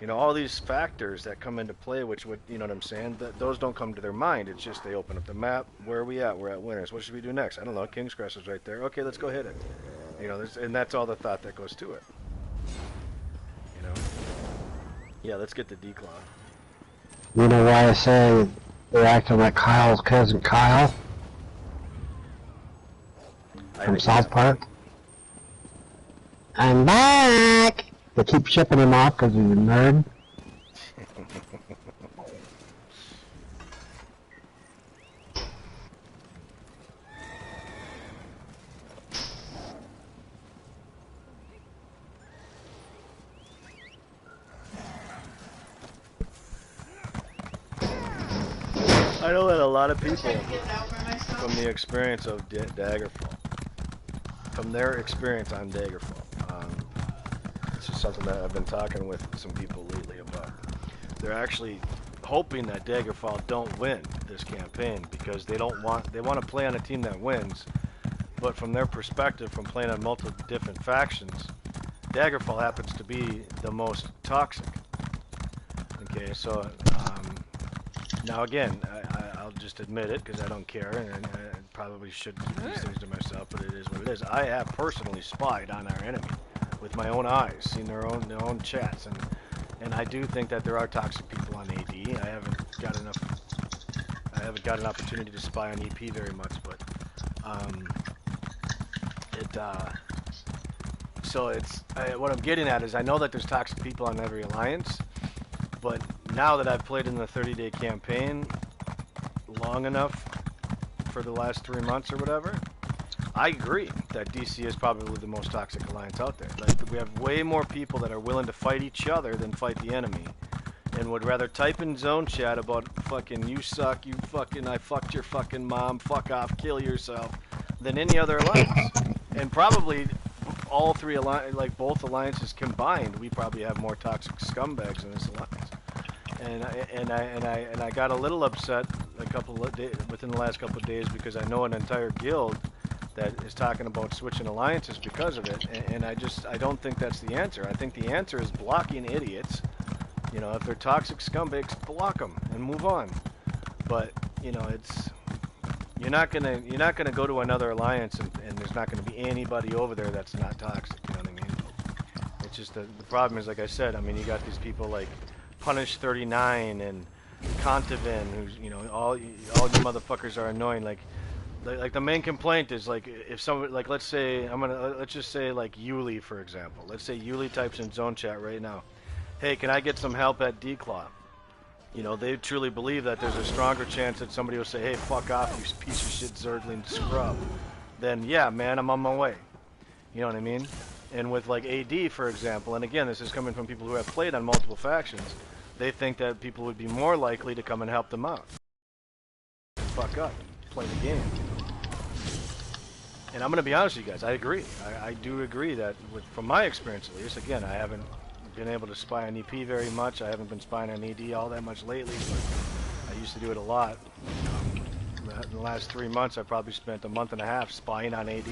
You know, all these factors that come into play, which would, you know what I'm saying? Those don't come to their mind. It's just they open up the map. Where are we at? We're at winners. What should we do next? I don't know. King's Crest is right there. Okay, let's go hit it. You know, and that's all the thought that goes to it. You know? Yeah, let's get the declaw. You know why I say they're acting like Kyle's cousin Kyle? from South Park. I'm back! They keep shipping him off because he's a nerd. I know that a lot of people, from the experience of Daggerfall, from their experience on Daggerfall, it's just something that I've been talking with some people lately about. They're actually hoping that Daggerfall don't win this campaign because they want to play on a team that wins, but from their perspective, from playing on multiple different factions, Daggerfall happens to be the most toxic. Okay, so now again, I'll just admit it because I don't care, and I probably should keep these things to myself, but it is what it is. I have personally spied on our enemy with my own eyes, seen their own chats, and I do think that there are toxic people on AD. I haven't got an opportunity to spy on EP very much, but so what I'm getting at is I know that there's toxic people on every alliance, but now that I've played in the 30-day campaign long enough for the last 3 months or whatever, I agree that DC is probably the most toxic alliance out there. Like, we have way more people that are willing to fight each other than fight the enemy, and would rather type in zone chat about fucking you suck, you fucking I fucked your fucking mom, fuck off, kill yourself, than any other alliance. And probably all three like both alliances combined, we probably have more toxic scumbags in this alliance. And I got a little upset within the last couple of days because I know an entire guild that is talking about switching alliances because of it, and I don't think that's the answer. I think the answer is blocking idiots. You know, if they're toxic scumbags, block them and move on. But you know, you're not gonna go to another alliance and there's not gonna be anybody over there that's not toxic. You know what I mean? It's just the problem is, like I said, I mean, you got these people like Punish 39 and Contavin, who's, you know, all you motherfuckers are annoying. Like the main complaint is, like, if someone, like, let's just say like Yuli, for example. Let's say Yuli types in zone chat right now, hey, can I get some help at D-Claw? You know, they truly believe that there's a stronger chance that somebody will say, hey, fuck off, you piece of shit Zergling scrub. Then, yeah, man, I'm on my way. You know what I mean? And with, like, AD, for example, and again, this is coming from people who have played on multiple factions, they think that people would be more likely to come and help them out. Fuck up. Play the game. And I'm going to be honest with you guys, I agree. I do agree that, from my experience at least, again, I haven't been able to spy on EP very much. I haven't been spying on AD all that much lately, but I used to do it a lot. In the last 3 months, I probably spent a month and a half spying on AD.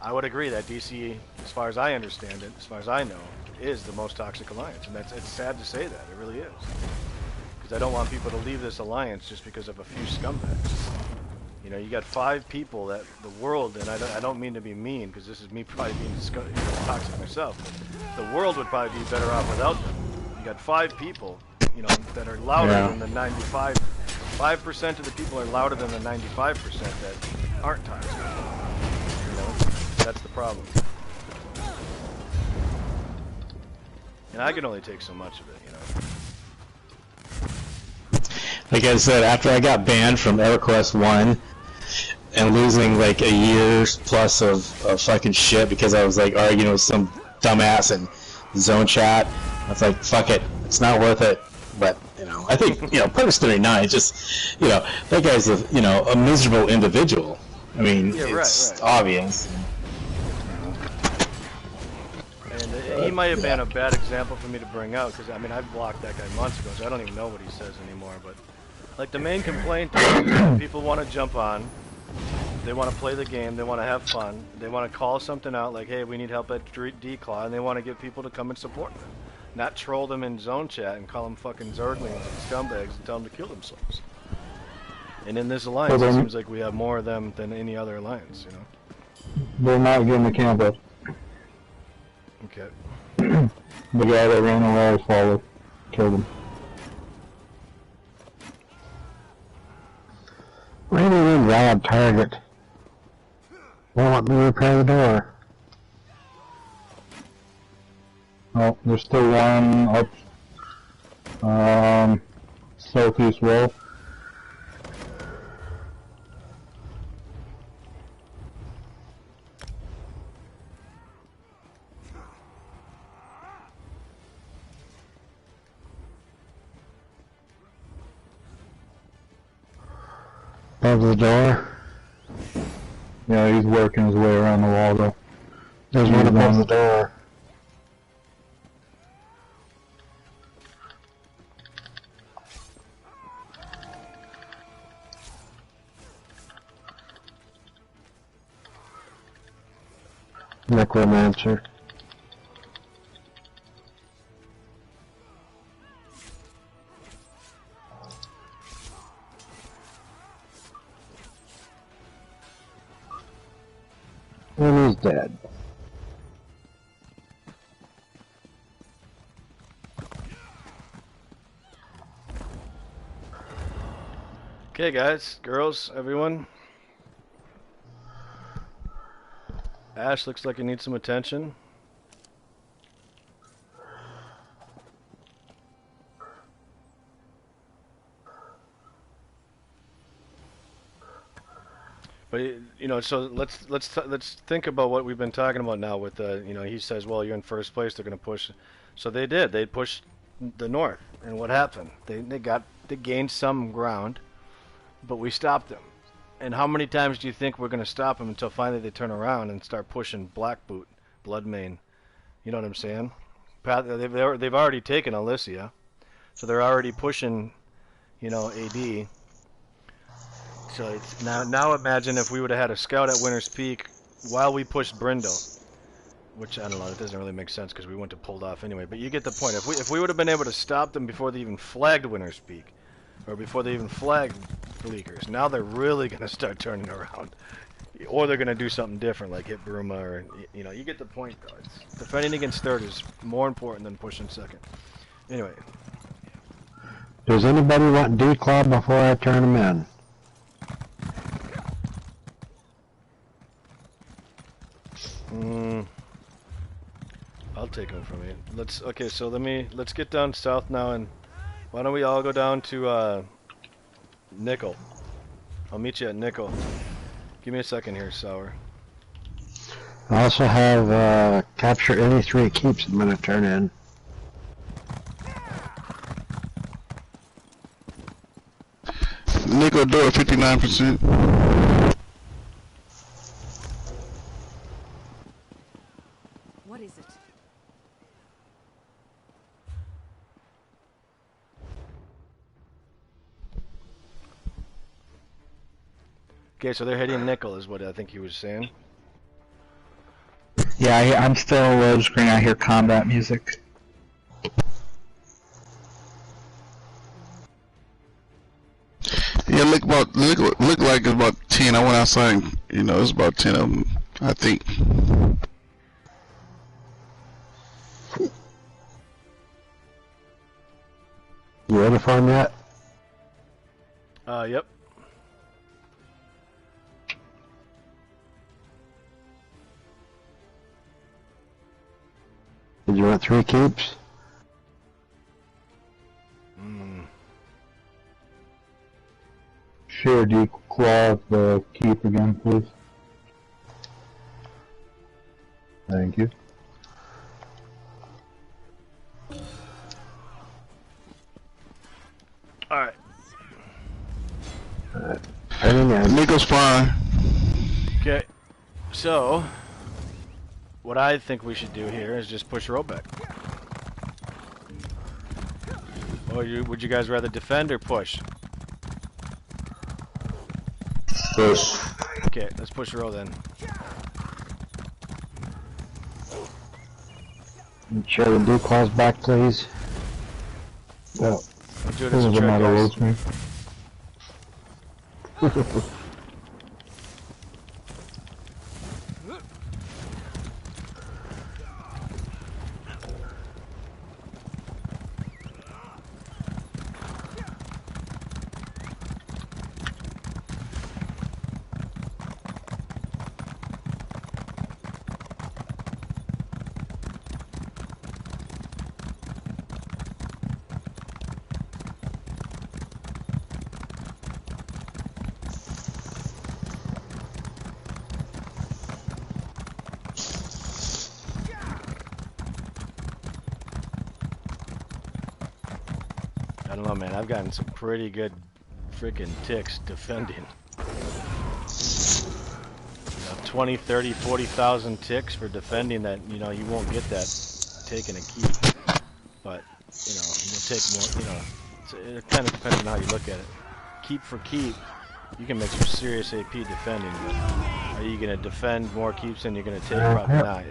I would agree that DC, as far as I understand it, as far as I know, is the most toxic alliance. And it's sad to say that. It really is. Because I don't want people to leave this alliance just because of a few scumbags. You know, you got 5 people that the world, and I don't mean to be mean, because this is me probably being toxic myself, but the world would probably be better off without them. You got 5 people, you know, that are louder than the 95. 5% of the people are louder than the 95% that aren't toxic. You know, that's the problem. And I can only take so much of it, you know. Like I said, after I got banned from EverQuest 1 and losing like a year's plus of fucking shit because I was like arguing with some dumbass in zone chat, I was like, fuck it, it's not worth it. But, you know, I think, you know, Purpose 39, just, you know, that guy's a, you know, a miserable individual. I mean, it's obvious. And he might have been a bad example for me to bring out, because, I mean, I blocked that guy months ago, so I don't even know what he says anymore. But, like, the main complaint is that people want to jump on, they want to play the game, they want to have fun, they want to call something out, like, hey, we need help at D-Claw, and they want to get people to come and support them. Not troll them in zone chat and call them fucking Zerglings and scumbags and tell them to kill themselves. And in this alliance, it seems like we have more of them than any other alliance, you know? They're not getting the camp up. Okay. The guy that ran away followed. Killed him. Really invalid target. Won't let me repair the door. Oh, there's still one up southeast wall. Above the door. Yeah, he's working his way around the wall though. There's one above the door. Necromancer. And he's dead. Okay, guys, girls, everyone. Ash looks like he needs some attention. But you know, so let's think about what we've been talking about now. With you know, he says, "Well, you're in first place. They're going to push." So they did. They pushed the north, and what happened? They gained some ground, but we stopped them. And how many times do you think we're going to stop them until finally they turn around and start pushing Blackboot, Bloodmane? You know what I'm saying? They've already taken Alicia, so they're already pushing, you know, AD. So it's now imagine if we would have had a scout at Winter's Peak while we pushed Brindle, which I don't know, it doesn't really make sense because we wouldn't have pulled off anyway. But you get the point. If we would have been able to stop them before they even flagged Winter's Peak, or before they even flagged Bleakers, now they're really gonna start turning around, or they're gonna do something different like hit Bruma, or you know, you get the point though. It's, defending against third is more important than pushing second. Anyway. Does anybody want declaw before I turn them in? I'll take them from you. Okay, so let's get down south now, and why don't we all go down to Nickel. I'll meet you at Nickel. Give me a second here, Sour. I also have capture any 3 keeps I'm gonna turn in. Nickel door 59%. What is it? Okay, so they're hitting Nickel is what I think he was saying. Yeah, I'm still load screen. I hear combat music. Yeah, look like it's about 10. I went outside and, you know, it's about 10 of them, I think. You ready for him yet? Yep. Did you want 3 keeps? Share declaw the keep again, please. Thank you. Alright. Nickel's fine. Okay. So, what I think we should do here is just push Robeck. Or would you guys rather defend or push? Push. Okay, let's push Ro then. Share the declaws back, please. Oh, Let's do it this as a is trick, another guys. load screen. I don't know, man. I've gotten some pretty good freaking ticks defending. 20, 30, 40,000 ticks for defending that, you won't get that taking a keep. But, you'll take more, it kind of depends on how you look at it. Keep for keep, you can make some serious AP defending, but are you going to defend more keeps than you're going to take? Probably not.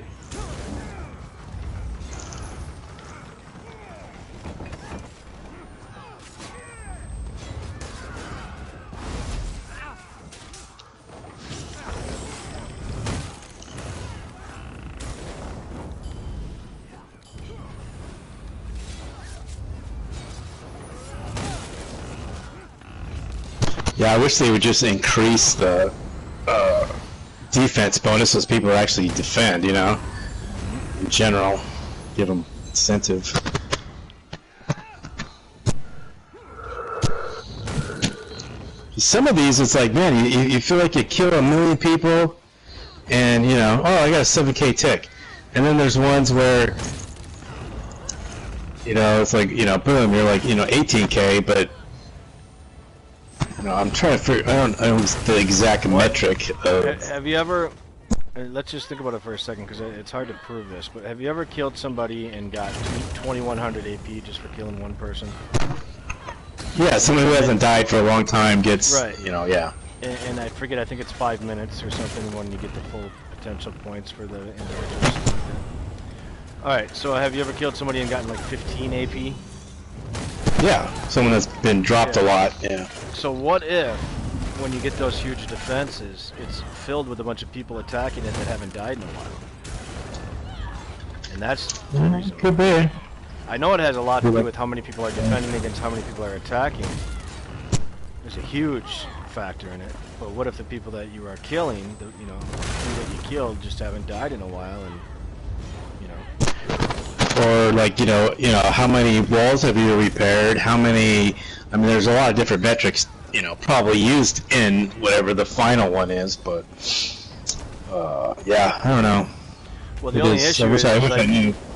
Yeah, I wish they would just increase the defense bonuses people actually defend, in general. Give them incentive. Some of these, it's like, man, you feel like you kill 1 million people, and, oh, I got a 7K tick. And then there's ones where, it's like, boom, you're like, 18K, but I'm trying to figure. I don't know the exact metric. Have you ever? Let's just think about it for a second, because it's hard to prove this. But have you ever killed somebody and got 2,100 AP just for killing one person? Yeah, someone who hasn't died for a long time gets. Right. Yeah. And I forget. I think it's 5 minutes or something when you get the full potential points for the individuals. All right. So have you ever killed somebody and gotten like 15 AP? Yeah, someone that's been dropped a lot, yeah. So what if, when you get those huge defenses, it's filled with a bunch of people attacking it that haven't died in a while? And that's the reason. Could be. I know it has a lot to do with how many people are defending against how many people are attacking. There's a huge factor in it. But what if the people that you are killing, the few that you killed, just haven't died in a while, and or like how many walls have you repaired? How many? I mean, there's a lot of different metrics, probably used in whatever the final one is. But yeah, I don't know. Well, the only issue is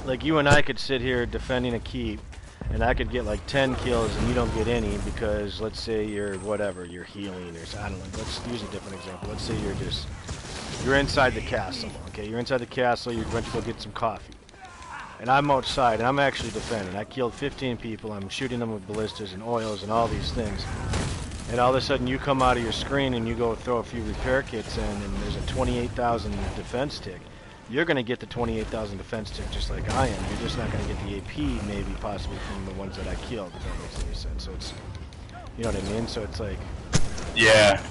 like you and I could sit here defending a keep, and I could get like 10 kills and you don't get any because let's say you're you're healing or I don't know. Let's use a different example. Let's say you're inside the castle. Okay, you're inside the castle. You went to go get some coffee. And I'm outside, and I'm actually defending. I killed 15 people. I'm shooting them with ballistas and oils and all these things. And all of a sudden, you come out of your screen and you go throw a few repair kits in, and there's a 28,000 defense tick. You're going to get the 28,000 defense tick just like I am. You're just not going to get the AP, maybe, possibly from the ones that I killed, if that makes any sense. So it's, you know what I mean? So it's like... Yeah.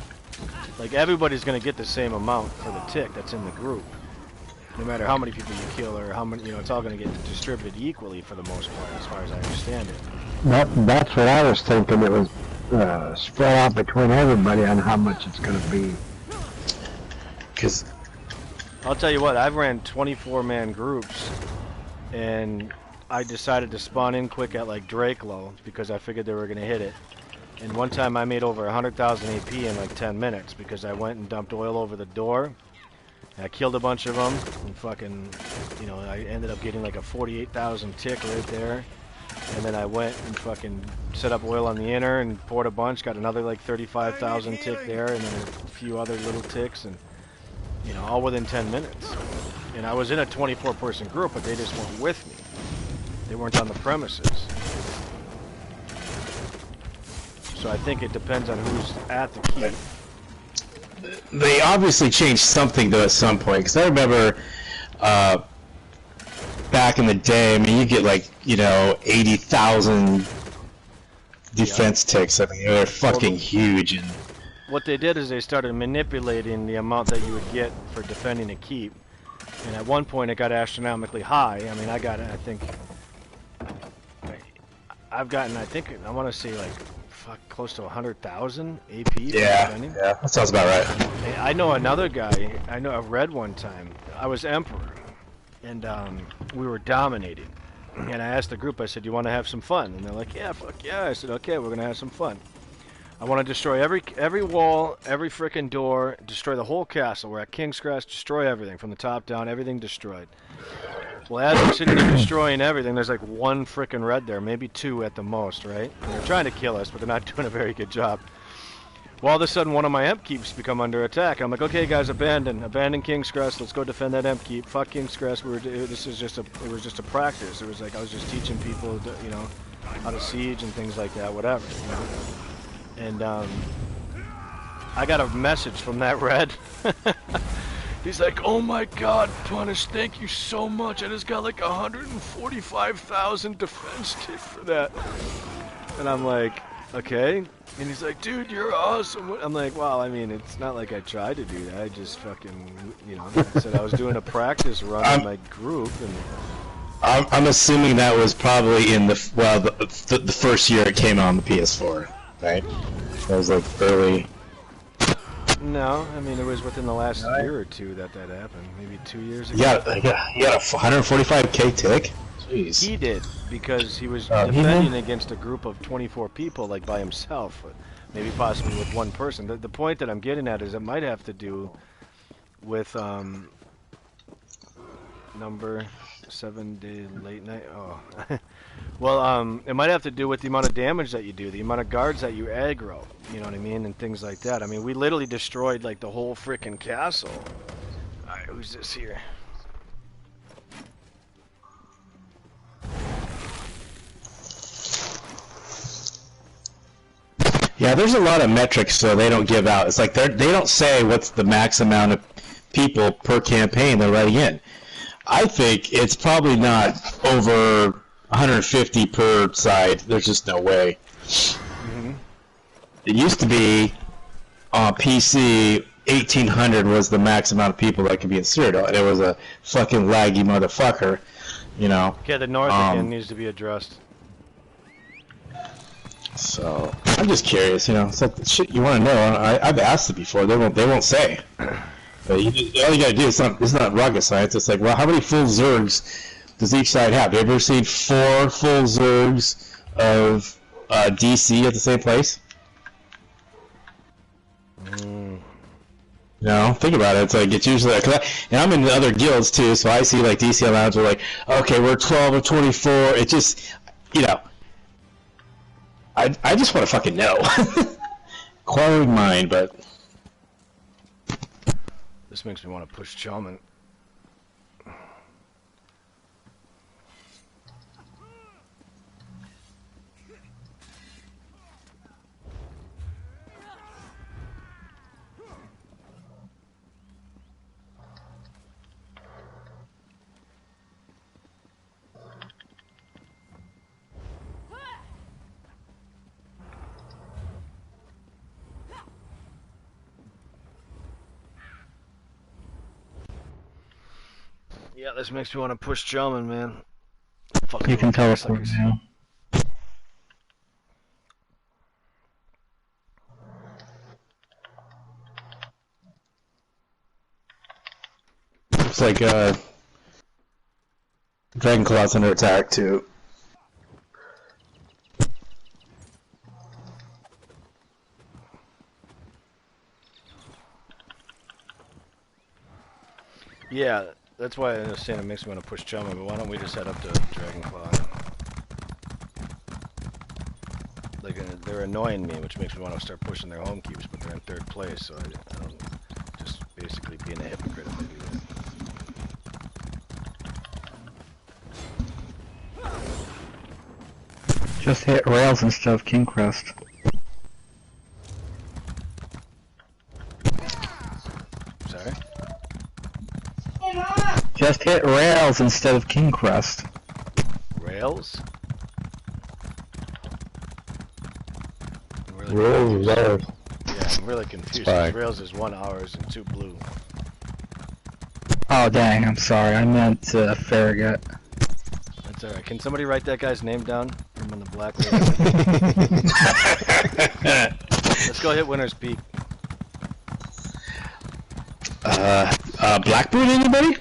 Like, everybody's going to get the same amount for the tick that's in the group. No matter how many people you kill or how many, it's all going to get distributed equally for the most part, as far as I understand it. That's what I was thinking. It was spread out between everybody on how much it's going to be. Because I'll tell you what, I've ran 24-man groups, and I decided to spawn in quick at like Drakelow because I figured they were going to hit it. And one time I made over 100,000 AP in like 10 minutes because I went and dumped oil over the door. I killed a bunch of them, and fucking, I ended up getting like a 48,000 tick right there. And then I went and fucking set up oil on the inner and poured a bunch, got another like 35,000 tick there, and then a few other little ticks, and, all within 10 minutes. And I was in a 24-person group, but they just weren't with me. They weren't on the premises. So I think it depends on who's at the key. They obviously changed something though at some point, because I remember back in the day, I mean, you get like 80,000 defense ticks. I mean, they're fucking huge. And what they did is they started manipulating the amount that you would get for defending a keep, and at one point it got astronomically high. I mean, I've gotten, I think, I want to say like close to 100,000 AP. Yeah, that sounds about right. I know another guy. I read one time. I was Emperor, and we were dominating. And I asked the group. I said, "You want to have some fun?" And they're like, "Yeah, fuck yeah." I said, "Okay, we're gonna have some fun. I want to destroy every wall, every frickin' door, destroy the whole castle. We're at King's Crest. Destroy everything from the top down. Everything destroyed." Well, as we're sitting there destroying everything, there's like one frickin' red there, maybe two at the most, right? And they're trying to kill us, but they're not doing a very good job. Well, all of a sudden, one of my emp keeps become under attack. I'm like, okay, guys, abandon King's Crest. Let's go defend that emp keep. Fuck King's Crest. It was just a practice. It was like I was just teaching people, how to siege and things like that, whatever. And I got a message from that red. He's like, oh my God, Punish, thank you so much. I just got like 145,000 defense tip for that. And I'm like, okay. And he's like, dude, you're awesome. I'm like, well, I mean, it's not like I tried to do that. I just fucking, I said I was doing a practice run in my group. And I'm assuming that was probably in the first year it came on the PS4, right? That was like early. No, I mean, it was within the last year or two that happened. Maybe 2 years ago. Yeah, he had a 145k tick? Jeez. He did, because he was defending against a group of 24 people, like by himself. Maybe possibly with one person. The point that I'm getting at is it might have to do with, number 7 day late night. Oh. Well, it might have to do with the amount of damage that you do, the amount of guards that you aggro, you know what I mean, and things like that. I mean, we literally destroyed, like, the whole frickin' castle. Alright, who's this here? Yeah, there's a lot of metrics so they don't give out. It's like they don't say what's the max amount of people per campaign they're letting in. I think it's probably not over 150 per side. There's just no way. Mm-hmm. It used to be on PC 1800 was the max amount of people that could be in Cyrodiil, and it was a fucking laggy motherfucker, Okay, the north again needs to be addressed. So I'm just curious, it's like the shit you want to know. I've asked it before. They won't say. But all you gotta do is it's not rocket science. It's like, well, how many full Zergs does each side have? Have you ever seen 4 full Zergs of DC at the same place? No, think about it. It's like it's usually and I'm in the other guilds too, so I see like DC Alliance are like, okay, we're 12 or 24. It just, I just want to fucking know. Inquiring mind, but This makes me want to push Chalman. Yeah, this makes me want to push Chalman, man. You can teleport now. it's like Dragon Claw's under attack too. Yeah, that's why I was saying it makes me want to push Chalman, but why don't we just head up to Dragonclaw? Like, they're annoying me, which makes me want to start pushing their home keeps, but they're in 3rd place, so I'm just basically being a hypocrite if I do that. Just hit rails instead of King Crest. Sorry? Just hit rails instead of King Crest. Rails? Rails. Yeah, I'm really confused. Rails is 1 ours and 2 blue. Oh dang, I'm sorry. I meant Farragut. That's alright. Can somebody write that guy's name down? I'm on the blacklist. Let's go hit Winter's Peak. Blackbird, anybody?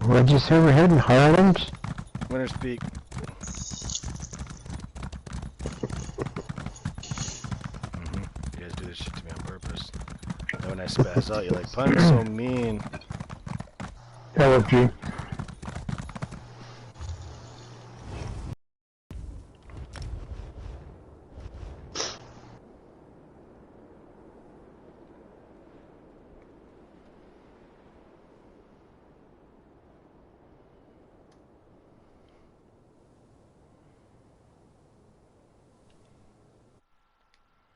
What'd you say we're heading? Harlem's? Winter's Peak. You guys do this shit to me on purpose. And when I spaz out, you're like, Pun's so mean. LFG.